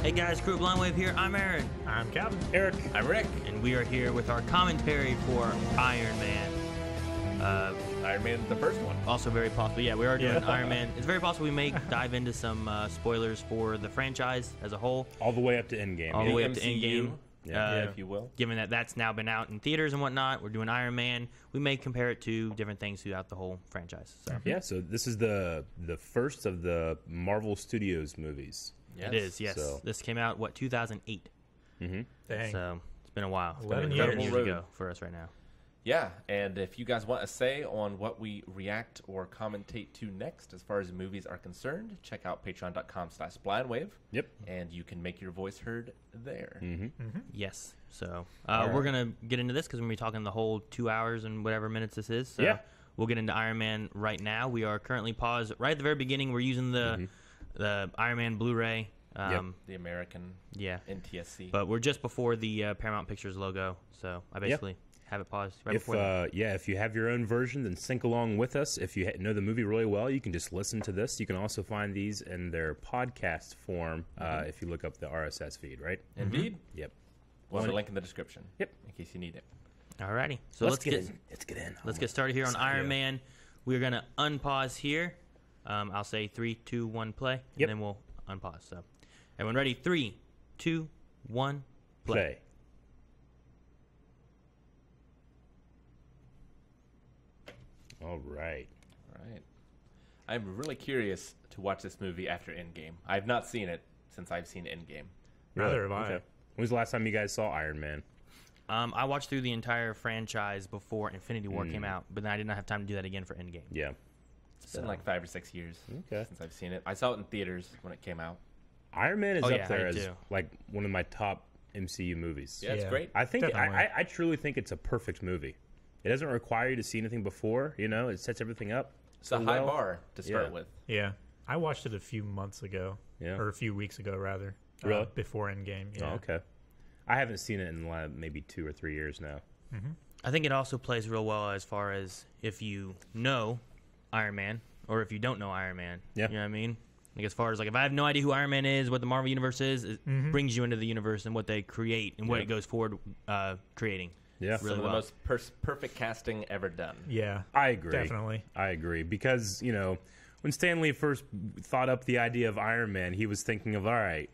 Hey guys, Crew Blind Wave here. I'm Aaron. I'm Calvin. Eric. I'm Rick. And we are here with our commentary for Iron Man. Iron Man, the first one. Also very possible. Yeah, we are doing Iron Man. It's very possible we may dive into some spoilers for the franchise as a whole. All the way up to Endgame. All the way up to MCU, Endgame. if you will. Given that that's now been out in theaters and whatnot, we're doing Iron Man. We may compare it to different things throughout the whole franchise. So. Yeah, so this is the first of the Marvel Studios movies. Yes. It is, yes. So. This came out, 2008? Mm-hmm. Dang. So it's been a while. It's 11 been years. years ago for us right now. Yeah, and if you guys want a say on what we react or commentate to next as far as movies are concerned, check out patreon.com/blindwave. Yep. And you can make your voice heard there. Mm-hmm. Mm-hmm. Yes. So right. we're going to get into this because we're going to be talking the whole 2 hours and whatever minutes this is. So yeah. We'll get into Iron Man right now. We are currently paused right at the very beginning. We're using the Iron Man Blu-ray. The American NTSC. But we're just before the Paramount Pictures logo. So I basically have it paused right before that. If you have your own version, then sync along with us. If you know the movie really well, you can just listen to this. You can also find these in their podcast form if you look up the RSS feed, right? Indeed. Yep. We'll have a link in the description. Yep. In case you need it. Alrighty. So let's get in. Let's get started here on Iron Man. We're going to unpause here. I'll say 3, 2, 1, play. And then we'll unpause. So everyone ready? 3, 2, 1, play. All right. I'm really curious to watch this movie after Endgame. I've not seen it since I've seen Endgame. Neither have I. Okay. When was the last time you guys saw Iron Man? I watched through the entire franchise before Infinity War came out, but then I did not have time to do that again for Endgame. Yeah. It's been like 5 or 6 years since I've seen it. I saw it in theaters when it came out. Iron Man is up there as too. like one of my top MCU movies. Yeah, it's great. I think I truly think it's a perfect movie. It doesn't require you to see anything before. You know, it sets everything up. It's a high bar to start with. Yeah. I watched it a few months ago. Yeah. Or a few weeks ago, rather. Really? Before Endgame. Yeah. Oh, okay. I haven't seen it in maybe 2 or 3 years now. Mm-hmm. I think it also plays real well as far as if you know Iron Man or if you don't know Iron Man. Yeah. You know what I mean? Like as far as like if I have no idea who Iron Man is, what the Marvel Universe is, it brings you into the universe and what they create and what it goes forward creating. Yeah. Really Some of the most perfect casting ever done. Yeah. I agree. Definitely. I agree. Because, when Stan Lee first thought up the idea of Iron Man, he was thinking of, all right,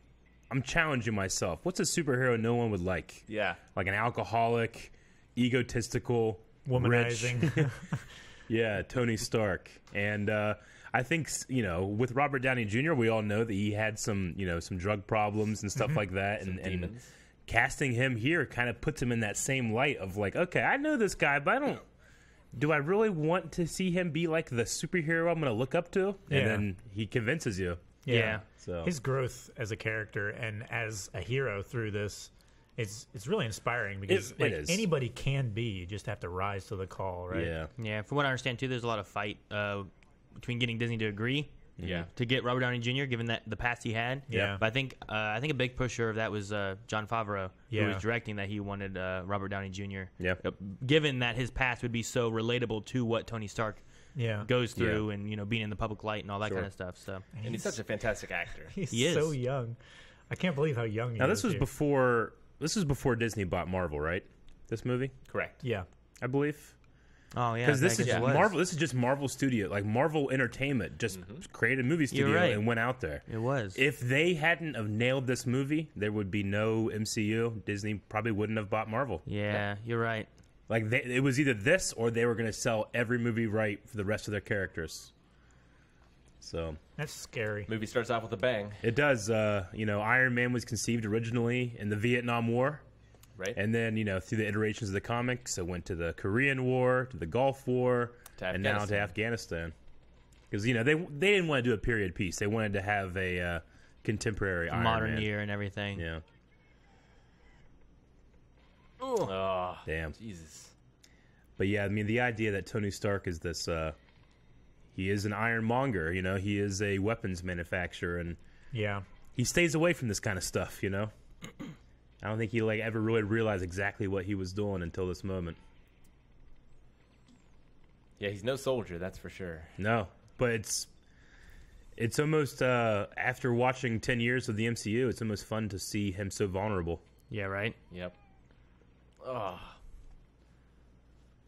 I'm challenging myself. What's a superhero no one would like? Yeah. Like an alcoholic, egotistical, womanizing. rich. Yeah, Tony Stark. And I think, with Robert Downey Jr., we all know that he had some drug problems and stuff like that. And casting him here kind of puts him in that same light of like, okay, I know this guy, but do I really want to see him be like the superhero I'm going to look up to? And then he convinces you. Yeah. So his growth as a character and as a hero through this, it's really inspiring because it is. Anybody can be. You just have to rise to the call, right? Yeah. Yeah. From what I understand too, there's a lot of fight between getting Disney to agree. Yeah. To get Robert Downey Jr., given that the past he had. Yeah. But I think a big pusher of that was Jon Favreau, who was directing that he wanted Robert Downey Jr. Yeah. Given that his past would be so relatable to what Tony Stark goes through and, being in the public light and all that kind of stuff. So And he's such a fantastic actor. He's so young. I can't believe how young he is. Now, this was here. before Disney bought Marvel, right? This movie? Correct. Yeah. I believe. Oh yeah, because this is Marvel. This is just Marvel Studio, like Marvel Entertainment, just created a movie studio and went out there. It was. If they hadn't have nailed this movie, there would be no MCU. Disney probably wouldn't have bought Marvel. Yeah, you're right. Like it was either this or they were going to sell every movie right for the rest of their characters. So that's scary. Movie starts off with a bang. It does. Iron Man was conceived originally in the Vietnam War. Right. And then, through the iterations of the comics, it went to the Korean War, to the Gulf War, and now to Afghanistan. Because, they didn't want to do a period piece. They wanted to have a contemporary Iron modern Man. year and everything. Yeah. Oh, damn. Jesus. But, yeah, the idea that Tony Stark is this, he is an ironmonger, he is a weapons manufacturer, and he stays away from this kind of stuff, I don't think he ever really realized exactly what he was doing until this moment. Yeah, he's no soldier, that's for sure. No, but It's almost after watching 10 years of the MCU, it's almost fun to see him so vulnerable. Yeah, right. Yep. Oh.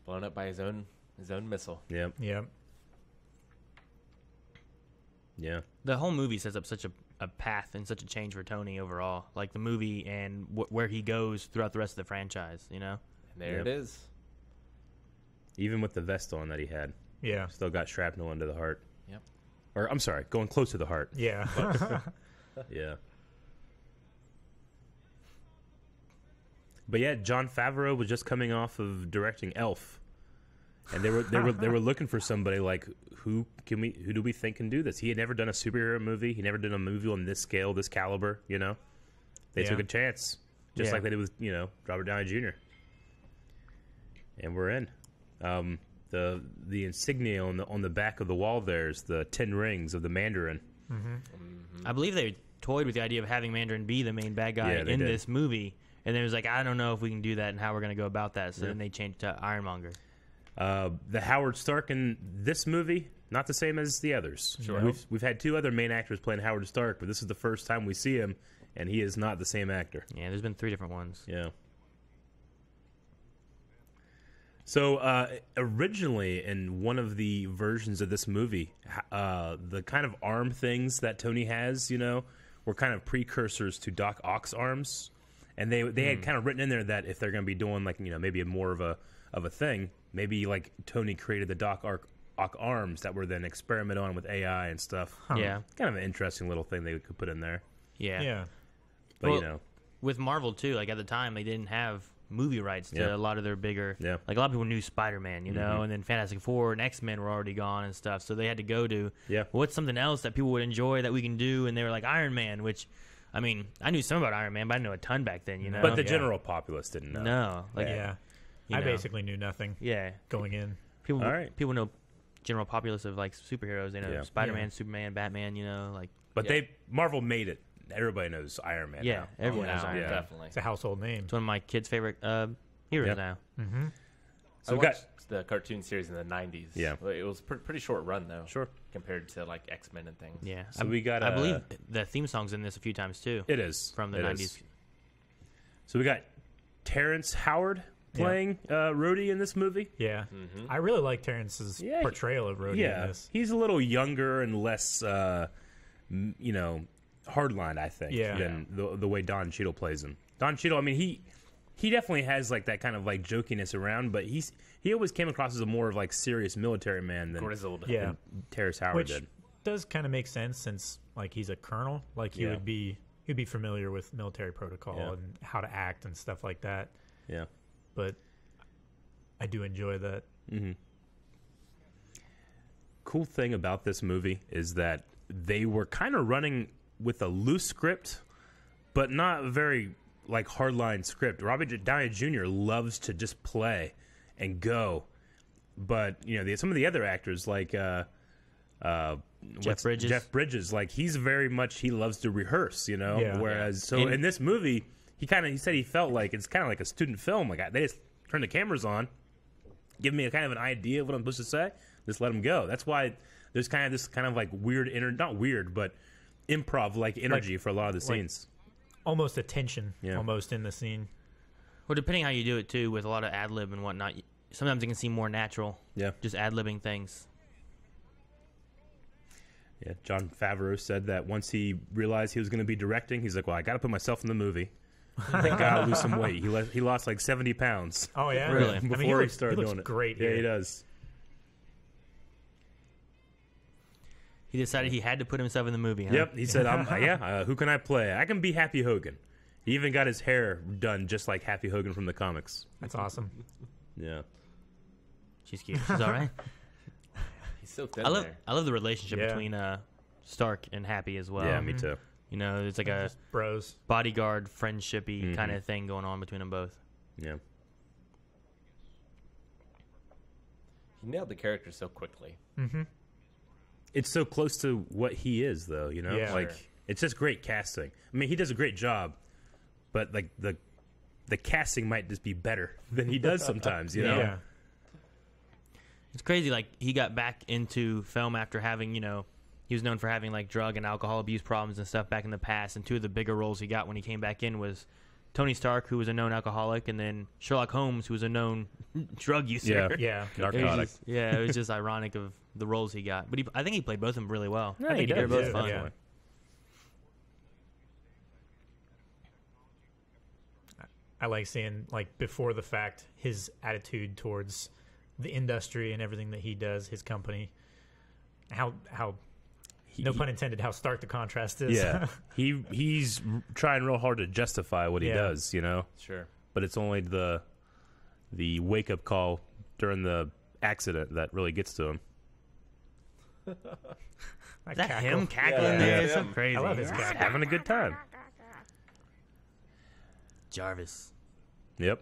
Blown up by his own missile. Yep. Yep. Yeah. The whole movie sets up such a path and such a change for Tony overall. Like the movie and where he goes throughout the rest of the franchise, you know? And there Yep. it is. Even with the vest on that he had, Yeah. still got shrapnel into the heart. Yep. Or, I'm sorry, going close to the heart. Yeah. Yeah. But yeah, Jon Favreau was just coming off of directing Elf, and they were looking for somebody like who do we think can do this? He had never done a superhero movie. He never done a movie on this scale, this caliber. You know, they Yeah. took a chance, just Yeah. like they did with Robert Downey Jr. And we're in. The insignia on the back of the wall there is the 10 rings of the Mandarin. I believe they toyed with the idea of having Mandarin be the main bad guy Yeah, they in did. this movie. And then it was like, I don't know if we can do that and how we're going to go about that. So then they changed to Ironmonger. The Howard Stark in this movie, not the same as the others. Sure. We've had 2 other main actors playing Howard Stark, but this is the first time we see him, and he is not the same actor. Yeah, there's been 3 different ones. Yeah. So originally, in one of the versions of this movie, the kind of arm things that Tony has, were kind of precursors to Doc Ock's arms, and they had kind of written in there that if they're going to be doing like maybe more of a thing, maybe like Tony created the Doc Ock arms that were then experimented on with AI and stuff. Yeah. Kind of an interesting little thing they could put in there, Yeah. Yeah. but Well, with Marvel too, like at the time they didn't have movie rights to Yeah. a lot of their bigger Yeah. like a lot of people knew Spider-Man, and then Fantastic Four and X-Men were already gone and stuff, so they had to go to Yeah. what's something else that people would enjoy that we can do, and they were like Iron Man, which I mean I knew some about Iron Man, but I didn't know a ton back then, but the Yeah. general populace didn't know. no, like Yeah. you I know. basically knew nothing yeah, going in. people All right. people know general populace of like superheroes, they know Yeah. Spider-Man, Yeah. Superman, Batman, like But Yeah. Marvel made it. Everybody knows Iron Man. yeah, now. everyone Oh, knows now, Iron Yeah. Man. definitely. It's a household name. It's one of my kids' favorite heroes Yeah. now. So I we got watched the cartoon series in the 90s. Yeah. It was pretty short run, though. Sure. Compared to, like, X-Men and things. Yeah, So we got, I believe the theme song's in this a few times too. it is From the It 90s. is. So we got Terrence Howard playing Rhodey in this movie. Yeah. I really like Terrence's Yeah, portrayal of Rhodey in Yeah, this. he's a little younger and less, hardline, I think, Yeah. than the way Don Cheadle plays him. Don Cheadle, I mean, he definitely has like that kind of like jokiness around, but he always came across as a more of like serious military man than Grizzled. Yeah. Terrence Howard Which did. does kind of make sense since like he's a colonel. Like Yeah. he'd be familiar with military protocol Yeah. and how to act and stuff like that. Yeah. But I do enjoy that. Cool thing about this movie is that they were kind of running with a loose script, but not a very like hardline script. Robert Downey Jr. loves to just play and go, but some of the other actors like Jeff Jeff Bridges, like he loves to rehearse, Yeah. Whereas And- in this movie, he said he felt like it's kind of like a student film. Like they just turn the cameras on, give me a kind of an idea of what I'm supposed to say, just let them go. That's why there's kind of this kind of like weird not weird, but improv like energy for a lot of the scenes. Almost a tension Yeah. almost in the scene. Well, depending how you do it too, with a lot of ad lib and whatnot, sometimes it can seem more natural. Yeah. Just ad libbing things. Yeah, Jon Favreau said that once he realized he was going to be directing, he's like, "Well, I got to put myself in the movie. I got to lose some weight." He lost like 70 pounds Oh yeah, Really? before I mean, he started looks doing it. great. Yeah, here. he does. He decided he had to put himself in the movie. Huh? Yep, he said, who can I play? I can be Happy Hogan." He even got his hair done just like Happy Hogan from the comics. That's awesome. Yeah. She's cute. She's all right. He's so thin I love there. the relationship Yeah. between Stark and Happy as well. Yeah, me too. It's like a Bros. bodyguard friendshipy kind of thing going on between them both. Yeah. He nailed the character so quickly. It's so close to what he is, though, Yeah. Like, Sure. it's just great casting. I mean, he does a great job, but, like, the casting might just be better than he does sometimes, you know? Yeah. It's crazy. Like he got back into film after having, he was known for having like drug and alcohol abuse problems and stuff back in the past. And two of the bigger roles he got when he came back in was Tony Stark, who was a known alcoholic, and then Sherlock Holmes, who was a known drug user. Yeah. Narcotic. It was just ironic of the roles he got. But I think he played both of them really well. Yeah, I think he they're did. both Yeah, fun. yeah. I like seeing, like, before the fact, his attitude towards the industry and everything that he does, his company. How no pun intended, how stark the contrast is. Yeah, he's trying real hard to justify what he does, you know. Sure. But it's only the wake up call during the accident that really gets to him. Is that him cackling there? It's so crazy. I love his He's cackle. having a good time. Jarvis. Yep.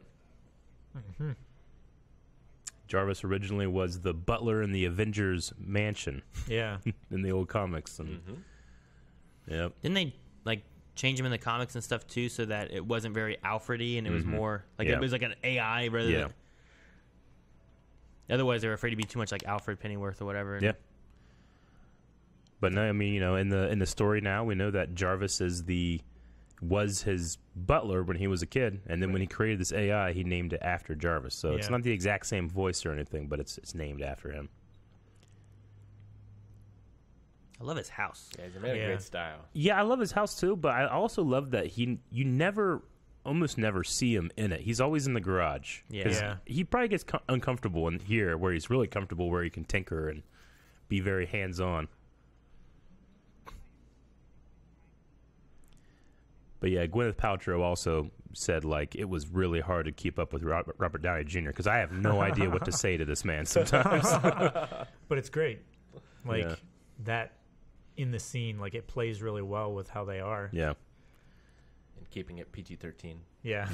Jarvis originally was the butler in the Avengers mansion Yeah. in the old comics, and yep. Didn't they like change him in the comics and stuff too, so that it wasn't very Alfred-y and it was more like Yeah. it was like an AI rather than. Otherwise, they were afraid to be too much like Alfred Pennyworth or whatever. And Yeah. But no, I mean, you know, in the story now, we know that Jarvis was his butler when he was a kid, and then when he created this AI, he named it after Jarvis. So it's Yeah. not the exact same voice or anything, but it's named after him. I love his house. Yeah, he's a man of great style. Yeah, I love his house too, but I also love that you almost never see him in it. He's always in the garage. Yeah. 'Cause Yeah. he probably gets uncomfortable in here, where he's really comfortable, where he can tinker and be very hands-on. But yeah, Gwyneth Paltrow also said, like, it was really hard to keep up with Robert Downey Jr. because I have no idea what to say to this man sometimes. But it's great. Like, Yeah. that in the scene, like, it plays really well with how they are. Yeah. And keeping it PG-13. Yeah.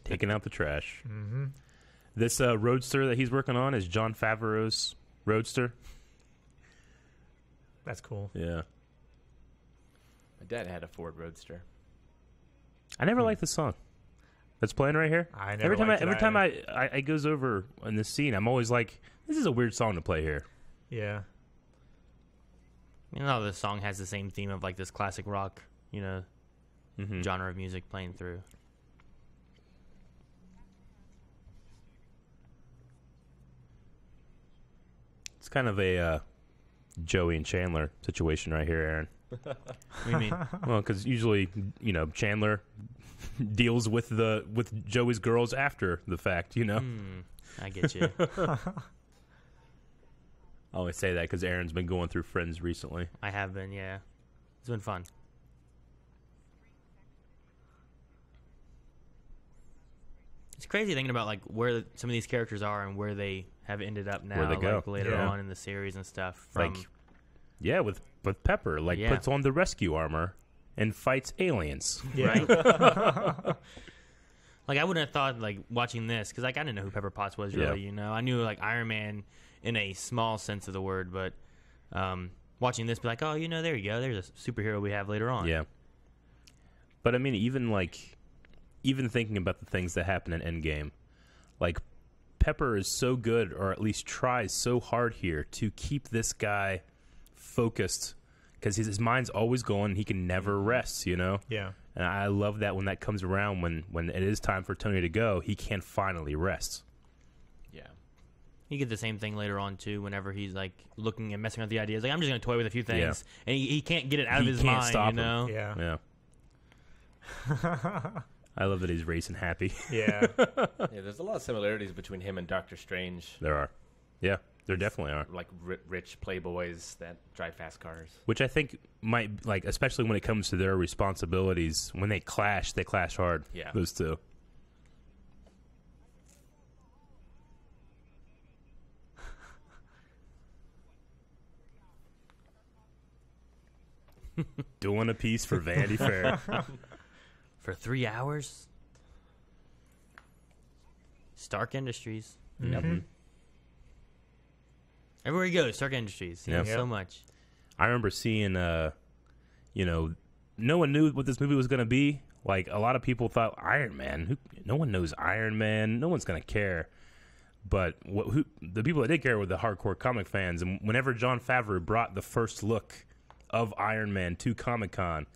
Taking out the trash. This Roadster that he's working on is Jon Favreau's Roadster. That's cool. Yeah. My dad had a Ford Roadster. I never liked the song that's playing right here. I never every time liked it every time either. I goes over in this scene, I'm always like, this is a weird song to play here. Yeah. You know, the song has the same theme of like this classic rock, you know, genre of music playing through. It's kind of a Joey and Chandler situation right here, Aaron. What do you mean? Well, because usually, you know, Chandler deals with Joey's girls after the fact, you know. I get you. I always say that because Aaron's been going through Friends recently. I have been, yeah. It's been fun. It's crazy thinking about like where some of these characters are and where they have ended up now, Where they go. like later Yeah. on in the series and stuff. From Like, yeah, with Pepper, like Yeah. puts on the rescue armor and fights aliens. Yeah. like I wouldn't have thought like watching this because like I didn't know who Pepper Potts was really. Yeah. You know, I knew like Iron Man in a small sense of the word, but watching this, be like, oh, you know, there you go. There's a superhero we have later on. Yeah. But I mean, even thinking about the things that happen in Endgame, like Pepper is so good, or at least tries so hard here to keep this guy focused because his mind's always going. He can never rest, you know? Yeah. And I love that when that comes around, when it is time for Tony to go, he can finally rest. Yeah. You get the same thing later on too. Whenever he's like looking and messing with the ideas, like I'm just gonna toy with a few things, and he can't get it out of He his can't mind. stop You know, him. Yeah. Yeah. I love that he's racing happy. Yeah. Yeah, there's a lot of similarities between him and Doctor Strange. There are. Yeah, there definitely are. Like rich playboys that drive fast cars. Which I think might, like, especially when it comes to their responsibilities, when they clash hard. Yeah. Those two. Doing a piece for Vanity Fair. for 3 hours. Stark Industries. Yep. Everywhere you go, Stark Industries. You know, Yep. so much. I remember seeing, you know, no one knew what this movie was going to be. Like, a lot of people thought Iron Man. No one knows Iron Man. No one's going to care. But the people that did care were the hardcore comic fans. And whenever Jon Favreau brought the first look of Iron Man to Comic-Con,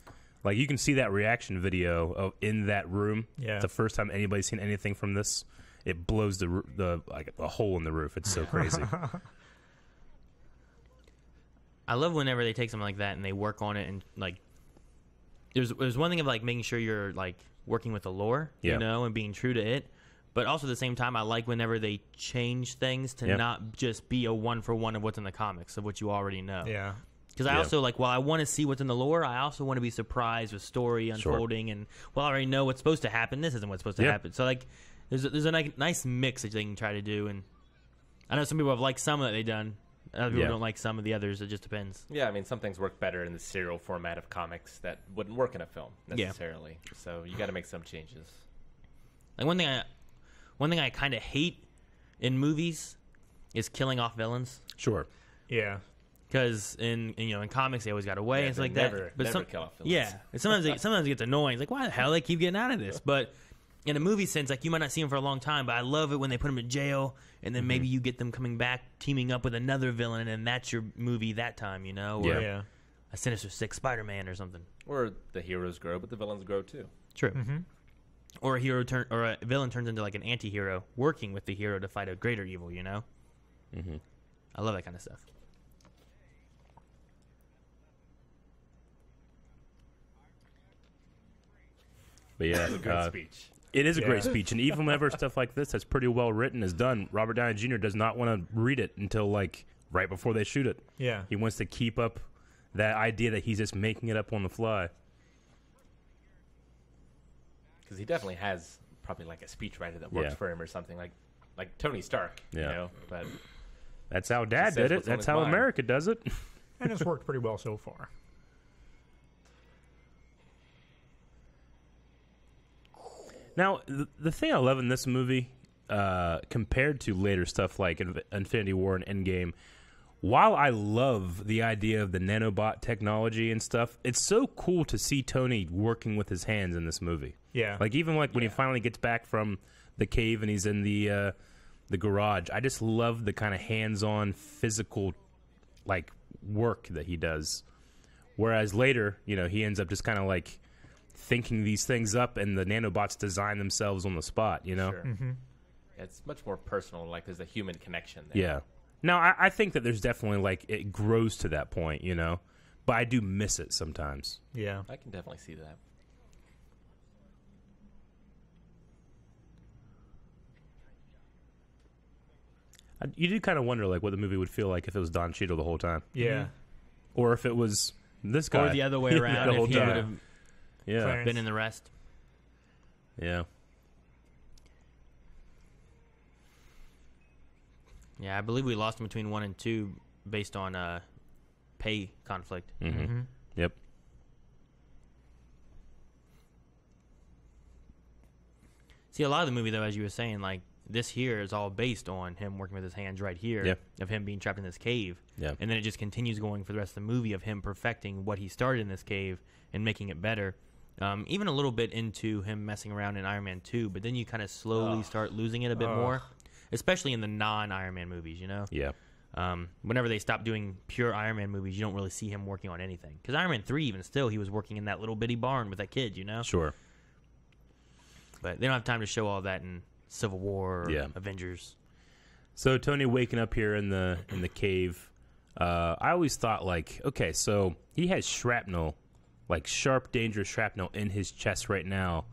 like you can see that reaction video in that room. Yeah. The first time anybody's seen anything from this, it blows the like a hole in the roof. It's so crazy. I love whenever they take something like that and they work on it, and like there's one thing of like making sure you're like working with the lore, you know, and being true to it. But also at the same time, I like whenever they change things to not just be a one-for-one of what's in the comics, of what you already know. Yeah. Because I also, like, while I want to see what's in the lore, I also want to be surprised with story unfolding. And, well, I already know what's supposed to happen. This isn't what's supposed to happen. So, like, there's a nice mix that they can try to do. And I know some people have liked some that they've done. Other people don't like some of the others. It just depends. Yeah, I mean, some things work better in the serial format of comics that wouldn't work in a film, necessarily. So you got to make some changes. Like, one thing I kind of hate in movies is killing off villains. Sure. Yeah. Because in comics they always got away and stuff like that. But never kill off villains. Yeah. And sometimes it gets annoying. It's like, why the hell they keep getting out of this? But in a movie sense, like you might not see them for a long time, but I love it when they put them in jail and then maybe you get them coming back, teaming up with another villain, and that's your movie that time, you know? Or a Sinister Six Spider-Man or something. Or the heroes grow, but the villains grow too. True. Mm-hmm. Or a villain turns into like an anti-hero, working with the hero to fight a greater evil, you know? Mm-hmm. I love that kind of stuff. But yeah, it's a great speech. It is a great speech, and even whenever stuff like this that's pretty well written is done, Robert Downey Jr. does not want to read it until like right before they shoot it. Yeah. He wants to keep up that idea that he's just making it up on the fly. Because he definitely has probably like a speechwriter that works for him or something like Tony Stark, you know. But that's how Dad did it. That's how America does it. And it's worked pretty well so far. Now, the thing I love in this movie, compared to later stuff like Infinity War and Endgame, while I love the idea of the nanobot technology and stuff, it's so cool to see Tony working with his hands in this movie. Yeah. Like, even like when he finally gets back from the cave and he's in the garage, I just love the kind of hands-on physical, like, work that he does. Whereas later, you know, he ends up just kind of like thinking these things up, and the nanobots design themselves on the spot, you know? Sure. Mm-hmm. It's much more personal, like there's a human connection there. Yeah. Now, I think that there's definitely, like, it grows to that point, you know? But I do miss it sometimes. Yeah. I can definitely see that. You do kind of wonder, like, what the movie would feel like if it was Don Cheadle the whole time. Yeah. Or if it was this guy. Or the other way around, the whole if he would have been in the rest. Yeah. Yeah, I believe we lost him between 1 and 2 based on pay conflict. Mm-hmm. Mm-hmm. Yep. See, a lot of the movie, though, as you were saying, like, this here is all based on him working with his hands right here, of him being trapped in this cave. Yeah. And then it just continues going for the rest of the movie of him perfecting what he started in this cave and making it better. Even a little bit into him messing around in Iron Man 2, but then you kind of slowly start losing it a bit more, especially in the non-Iron Man movies, you know? Yeah. Whenever they stop doing pure Iron Man movies, you don't really see him working on anything. Because Iron Man 3, even still, he was working in that little bitty barn with that kid, you know? Sure. But they don't have time to show all that in Civil War or Avengers. So Tony waking up here in the cave, I always thought, like, okay, so he has shrapnel, like sharp, dangerous shrapnel in his chest right now,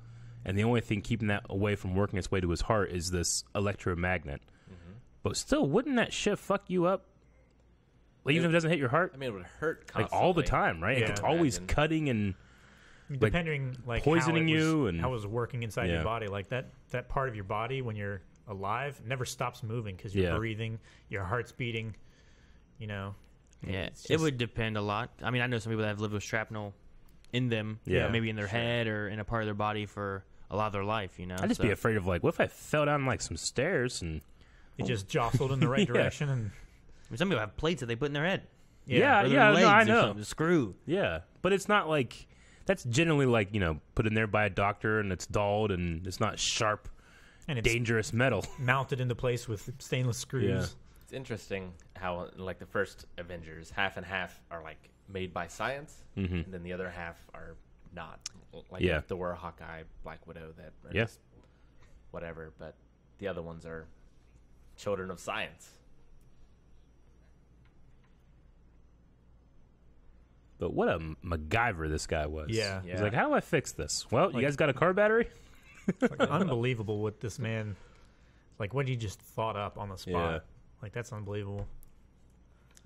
and the only thing keeping that away from working its way to his heart is this electromagnet. Mm-hmm. But still, wouldn't that shit fuck you up? Like, even if it doesn't hit your heart? I mean, it would hurt constantly. Like, all the time, right? Yeah. It's always cutting and depending, like poisoning how it was, you and how it was working inside your body. Like, that part of your body, when you're alive, never stops moving because you're breathing, your heart's beating, you know. Yeah, it would depend a lot. I mean, I know some people that have lived with shrapnel in them, maybe in their head or in a part of their body for a lot of their life, you know. I'd just be afraid of, like, what if I fell down, like, some stairs and... It just jostled in the right direction. And I mean, some people have plates that they put in their head. Yeah, no, I know. A screw. Yeah, but it's not like... That's generally, like, you know, put in there by a doctor and it's dulled and it's not sharp. And it's dangerous metal. mounted into place with stainless screws. Yeah. It's interesting how, like, the first Avengers, half and half are, like, made by science, and then the other half are not. Like, Thor, Hawkeye, Black Widow, that are just whatever. But the other ones are children of science. But what a MacGyver this guy was. Yeah. He's like, how do I fix this? Well, you guys got a car battery? It's like unbelievable what this man, like what he just thought up on the spot. Yeah. Like that's unbelievable.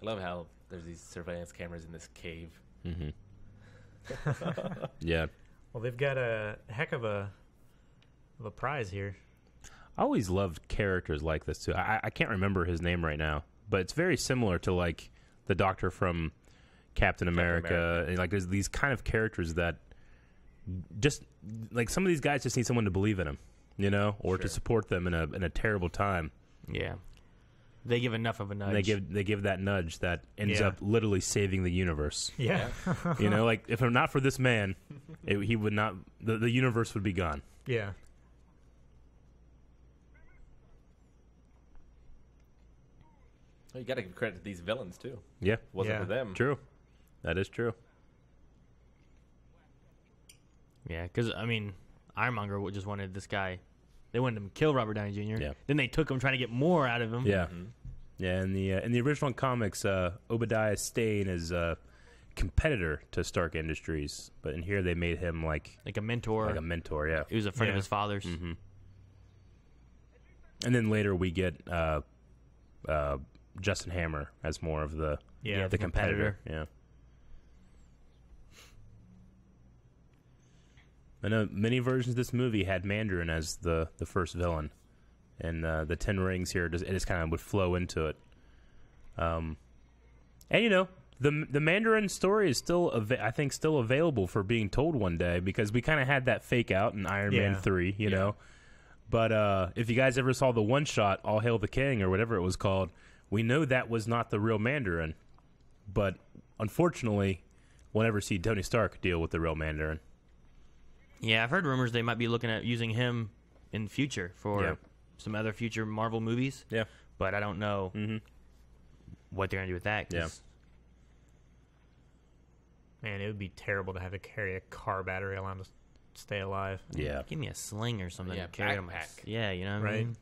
I love how there's these surveillance cameras in this cave. Yeah. Well, they've got a heck of a prize here. I always loved characters like this, too. I can't remember his name right now, but it's very similar to, like, the Doctor from Captain America. And, like, there's these kind of characters that just, like, some of these guys just need someone to believe in them, you know, or to support them in a terrible time. Yeah. They give enough of a nudge. And they give that nudge that ends up literally saving the universe. Yeah. You know, like, if not for this man, he would not, the universe would be gone. Yeah. Well, you got to give credit to these villains, too. Yeah. Wasn't for them. True. That is true. Yeah, because, I mean, Ironmonger just wanted this guy. They wanted him to kill Robert Downey Jr. Yeah. Then they took him trying to get more out of him. Yeah. Yeah, in the original comics, Obadiah Stane is a competitor to Stark Industries, but in here they made him like a mentor. Like a mentor, yeah. He was a friend of his father's. Mm-hmm. And then later we get Justin Hammer as more of the competitor. Yeah. I know many versions of this movie had Mandarin as the first villain, and the Ten Rings here it just kind of would flow into it. And you know the Mandarin story is still I think still available for being told one day, because we kind of had that fake out in Iron Man 3, you know. But if you guys ever saw the one shot All Hail the King or whatever it was called, we know that was not the real Mandarin. But unfortunately, we'll never see Tony Stark deal with the real Mandarin. Yeah, I've heard rumors they might be looking at using him in future for some other future Marvel movies. Yeah. But I don't know what they're going to do with that. Yeah. Man, it would be terrible to have to carry a car battery around to stay alive. Yeah. Give me a sling or something to carry on my... backpack. Yeah, you know what I mean?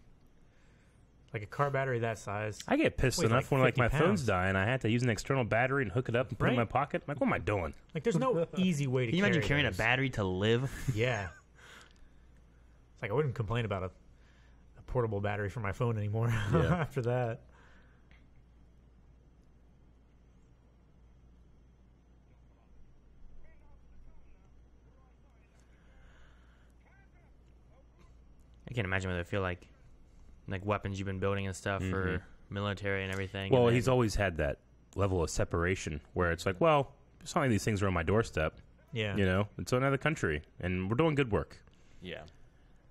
Like a car battery that size. I get pissed weighs enough like when 50 my phone's pounds. dying. I had to use an external battery and hook it up and put it in my pocket. I'm like, what am I doing? Like, there's no easy way to Can you imagine carrying those. a battery to live? Yeah. It's like I wouldn't complain about a portable battery for my phone anymore after that. I can't imagine what they feel like weapons you've been building and stuff for military and everything. Well, and then, he's always had that level of separation where it's like, well, it's not like these things are on my doorstep. Yeah. You know, it's another country, and we're doing good work. Yeah.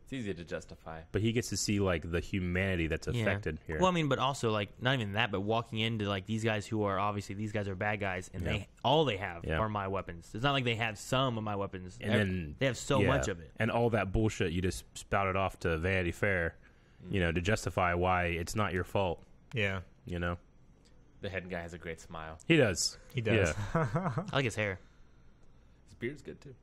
It's easy to justify. But he gets to see, like, the humanity that's affected here. Well, I mean, but also, like, not even that, but walking into, like, these guys who are, obviously, these guys are bad guys, and all they have are my weapons. It's not like they have some of my weapons. And then, they have so much of it. And all that bullshit you just spouted off to Vanity Fair, you know, to justify why it's not your fault. Yeah. You know? The head guy has a great smile. He does. He does. Yeah. I like his hair. His beard's good, too.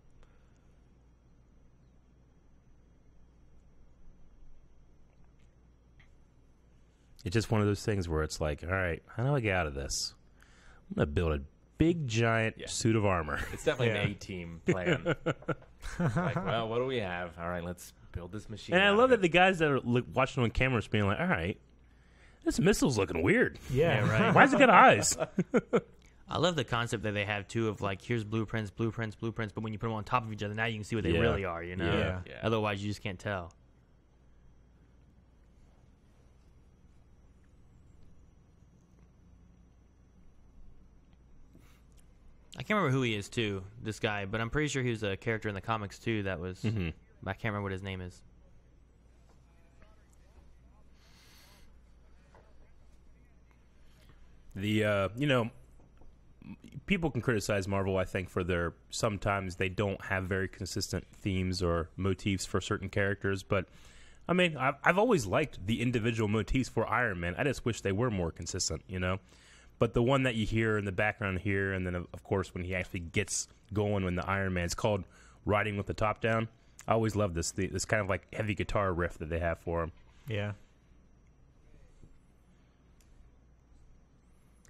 It's just one of those things where it's like, all right, how do I get out of this? I'm going to build a big, giant suit of armor. It's definitely an A-team plan. Like, well, what do we have? All right, let's build this machine. And I love that the guys that are watching on cameras being like, all right, this missile's looking weird. Yeah, right. Why's it got eyes? I love the concept that they have, too, of, like, here's blueprints, but when you put them on top of each other, now you can see what they really are, you know? Yeah. Otherwise, you just can't tell. I can't remember who he is, too, this guy, but I'm pretty sure he was a character in the comics, too, that was... I can't remember what his name is. The, you know, people can criticize Marvel, I think, for their... Sometimes they don't have very consistent themes or motifs for certain characters, but I mean, I've always liked the individual motifs for Iron Man. I just wish they were more consistent, you know? But the one that you hear in the background here, and then, of course, when he actually gets going when the Iron Man, it's called Riding with the Top Down. I always love this kind of like heavy guitar riff that they have for him. Yeah.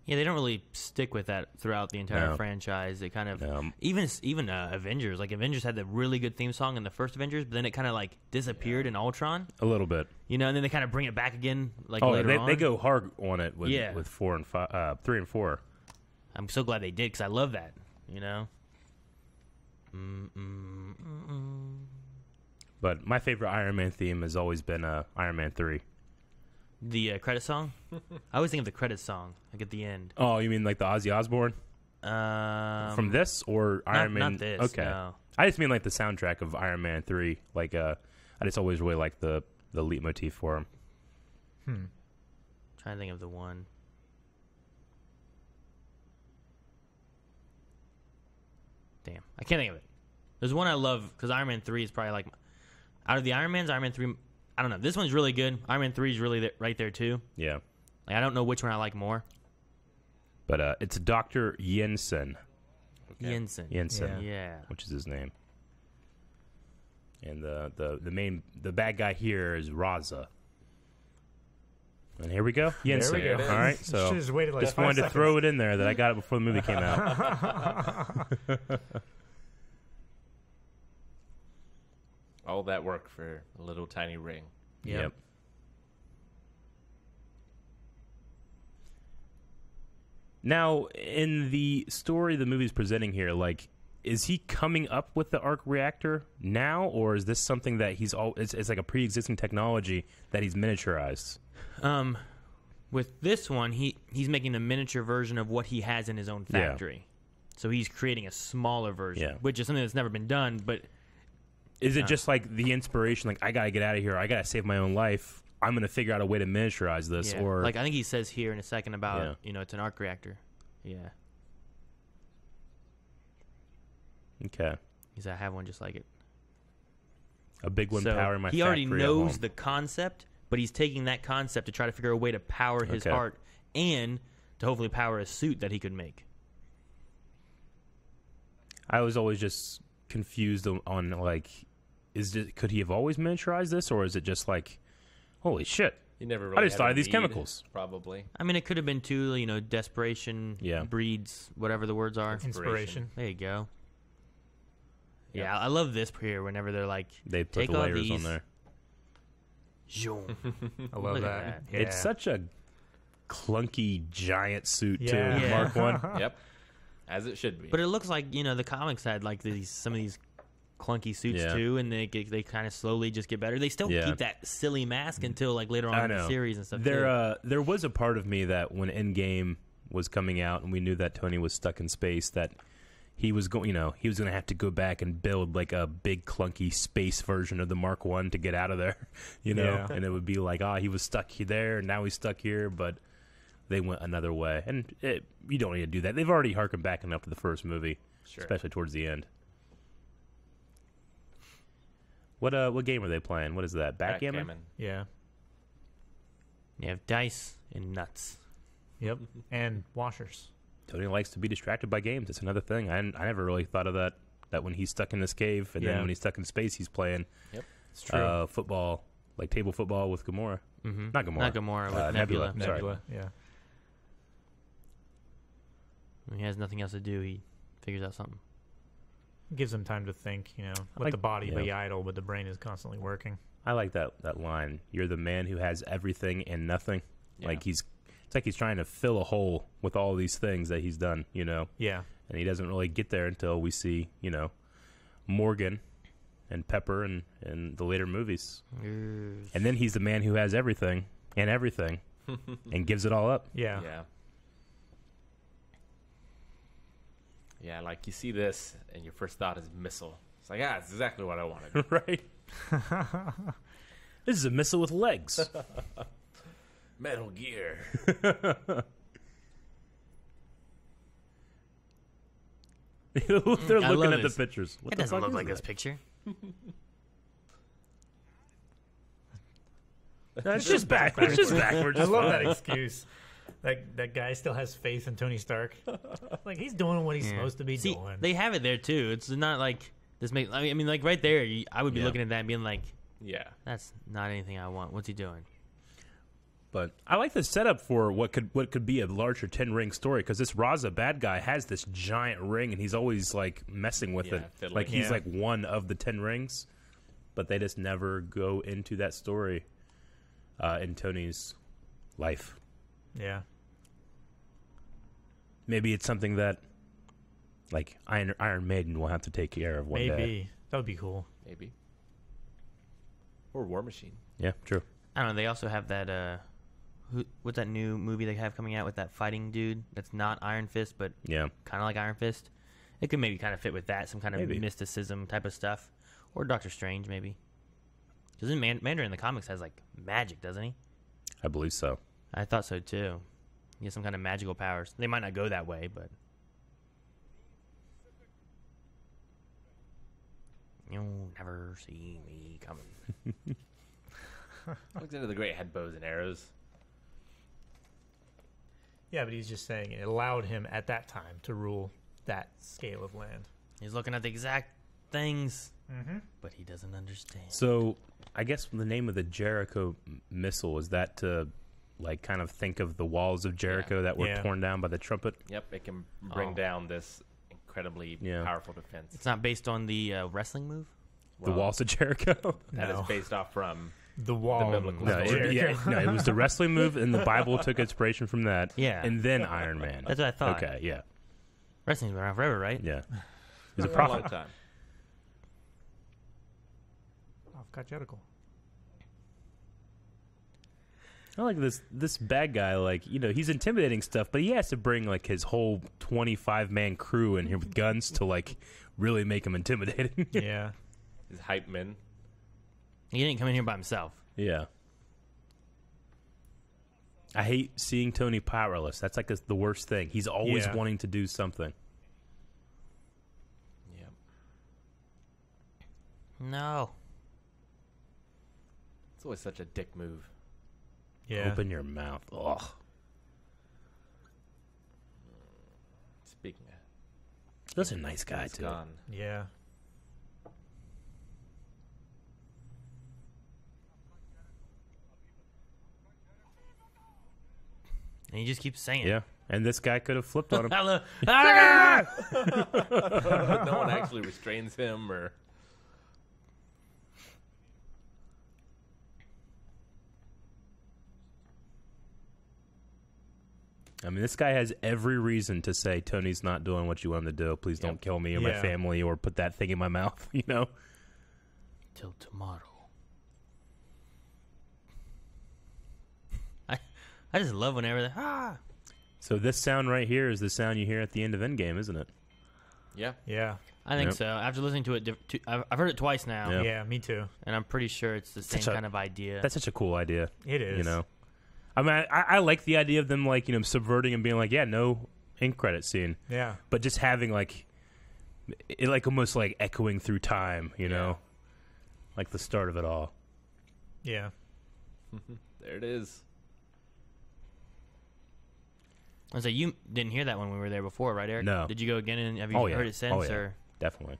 Yeah, they don't really stick with that throughout the entire franchise. They kind of even Avengers, like Avengers had the really good theme song in the first Avengers, but then it kind of like disappeared in Ultron. A little bit, you know, and then they kind of bring it back again. Like later on. They go hard on it with 4 and 5, 3 and 4. I'm so glad they did because I love that. You know. But my favorite Iron Man theme has always been Iron Man 3. The credit song? I always think of the credit song, like at the end. Oh, you mean like the Ozzy Osbourne? From this or Iron Man? Not this, okay. No. I just mean like the soundtrack of Iron Man 3. Like, I just always really like the leitmotif for him. Trying to think of the one. Damn, I can't think of it. There's one I love because Iron Man 3 is probably like out of the Iron Mans. Iron Man 3, I don't know. This one's really good. Iron Man 3 is really right there too. Yeah. Like I don't know which one I like more. But it's Dr. Jensen. Okay. Jensen. Yeah. Which is his name. And the bad guy here is Raza. And here we go. Jensen. There we go. All right. So just waited like just 5 wanted to seconds. throw it in there that I got it before the movie came out. All that work for a little tiny ring. Yep. Now, in the story the movie's presenting here, like, is he coming up with the arc reactor now, or is this something that it's like a pre-existing technology that he's miniaturized? With this one, he's making a miniature version of what he has in his own factory. So he's creating a smaller version, which is something that's never been done. But is it just like the inspiration? Like, I gotta get out of here. I gotta save my own life. I'm gonna figure out a way to miniaturize this. Yeah. Or like I think he says here in a second about it's an arc reactor. Yeah. Okay. He said I have one just like it. A big one powering my. He already factory at knows home. the concept, but he's taking that concept to try to figure a way to power his art and to hopefully power a suit that he could make. I was always just confused on like, could he have always miniaturized this, or is it just like, holy shit? You never really I just had thought a of these need, chemicals. Probably. I mean, it could have been too, desperation breeds whatever the words are. Inspiration. There you go. Yeah, I love this here whenever they're like, They put take the all layers these. on there. Zoom. I love Look at that. Yeah. It's such a clunky giant suit too. Yeah. Mark 1. Yep. As it should be. But it looks like, the comics had like some of these clunky suits too, and they kind of slowly just get better. They still keep that silly mask until like later on in the series and stuff. There was a part of me that when Endgame was coming out and we knew that Tony was stuck in space, that he was going to have to go back and build like a big clunky space version of the Mark 1 to get out of there, and it would be like, he was stuck there and now he's stuck here, but they went another way. And you don't need to do that. They've already harkened back enough to the first movie, especially towards the end. What game are they playing? What is that? Backgammon? Yeah. You have dice and nuts. Yep. And washers. Tony likes to be distracted by games. It's another thing. I never really thought of that when he's stuck in this cave, and then when he's stuck in space, he's playing It's true. football, like table football with Gamora. Mm-hmm. Not Gamora. Not Gamora, with Nebula. Nebula. Yeah. When he has nothing else to do, he figures out something. Gives him time to think, let the body be idle, but the brain is constantly working. I like that line. You're the man who has everything and nothing. Yeah. Like it's like he's trying to fill a hole with all these things that he's done, Yeah. And he doesn't really get there until we see, Morgan and Pepper and the later movies. And then he's the man who has everything and everything and gives it all up. Yeah. Yeah. Yeah, like you see this and your first thought is missile. It's like, it's exactly what I wanted. Right? This is a missile with legs. Metal Gear. They're looking at the pictures. What It the doesn't fuck look is like that? this picture. It's just backwards. It's just backwards. I love that excuse. That guy still has faith in Tony Stark. Like, he's doing what he's supposed to be doing. They have it there too. It's not like this makes. I mean, like right there, I would be looking at that and being like, Yeah. that's not anything I want. What's he doing? But I like the setup for what could be a larger 10-ring story, because this Raza bad guy has this giant ring and he's always like messing with it. fiddling. Like he's like one of the 10 rings, but they just never go into that story in Tony's life. Yeah. Maybe it's something that like Iron Maiden will have to take care of one day. Maybe. That would be cool. Maybe. Or War Machine. Yeah, true. I don't know. They also have that. What's that new movie they have coming out with that fighting dude? That's not Iron Fist, but kind of like Iron Fist. It could maybe kind of fit with that, some kind of mysticism type of stuff, or Doctor Strange maybe. Doesn't Mandarin in the comics has like magic, doesn't he? I believe so. I thought so too. He has some kind of magical powers. They might not go that way, but you'll never see me coming. Alexander the Great had bows and arrows. Yeah, but he's just saying it allowed him at that time to rule that scale of land. He's looking at the exact things, but he doesn't understand. So I guess the name of the Jericho missile is that to like kind of think of the walls of Jericho that were torn down by the trumpet. Yep, it can bring down this incredibly powerful defense. It's not based on the wrestling move? The walls of Jericho. That is based off from the wall. The biblical No, it was the wrestling move, and the Bible took inspiration from that. Yeah. And then Iron Man. That's what I thought. Okay, yeah. Wrestling's been around forever, right? Yeah. He's a for a prophet. long time. I've got Jericho. I like this bad guy, like, you know, he's intimidating stuff, but he has to bring like his whole 25-man crew in here with guns to like really make him intimidating. Yeah. His hype men. He didn't come in here by himself. Yeah. I hate seeing Tony powerless. That's like the worst thing. He's always wanting to do something. Yep. No. It's always such a dick move. Yeah. Open your mouth. Ugh. Speaking of, That's a nice guy, he's too. gone. Yeah. And he just keeps saying it. Yeah. And this guy could have flipped on him. Hello. But no one actually restrains him or... I mean, this guy has every reason to say, Tony's not doing what you want him to do. Please don't kill me or my family or put that thing in my mouth, you know? Till tomorrow. I just love whenever they So this sound right here is the sound you hear at the end of Endgame, isn't it? Yeah. Yeah. I think so. After listening to it, I've heard it twice now. Yeah. Yeah, me too. And I'm pretty sure it's the same kind of idea. That's such a cool idea. It is. You know? I mean, I like the idea of them, like, you know, subverting and being like, yeah, no end credit scene. Yeah. But just having, like, it like almost like echoing through time, you know? Like the start of it all. Yeah. There it is. I say you didn't hear that when we were there before, right, Eric? No. Did you go again and have you heard it since? Oh, yeah. Or? Definitely.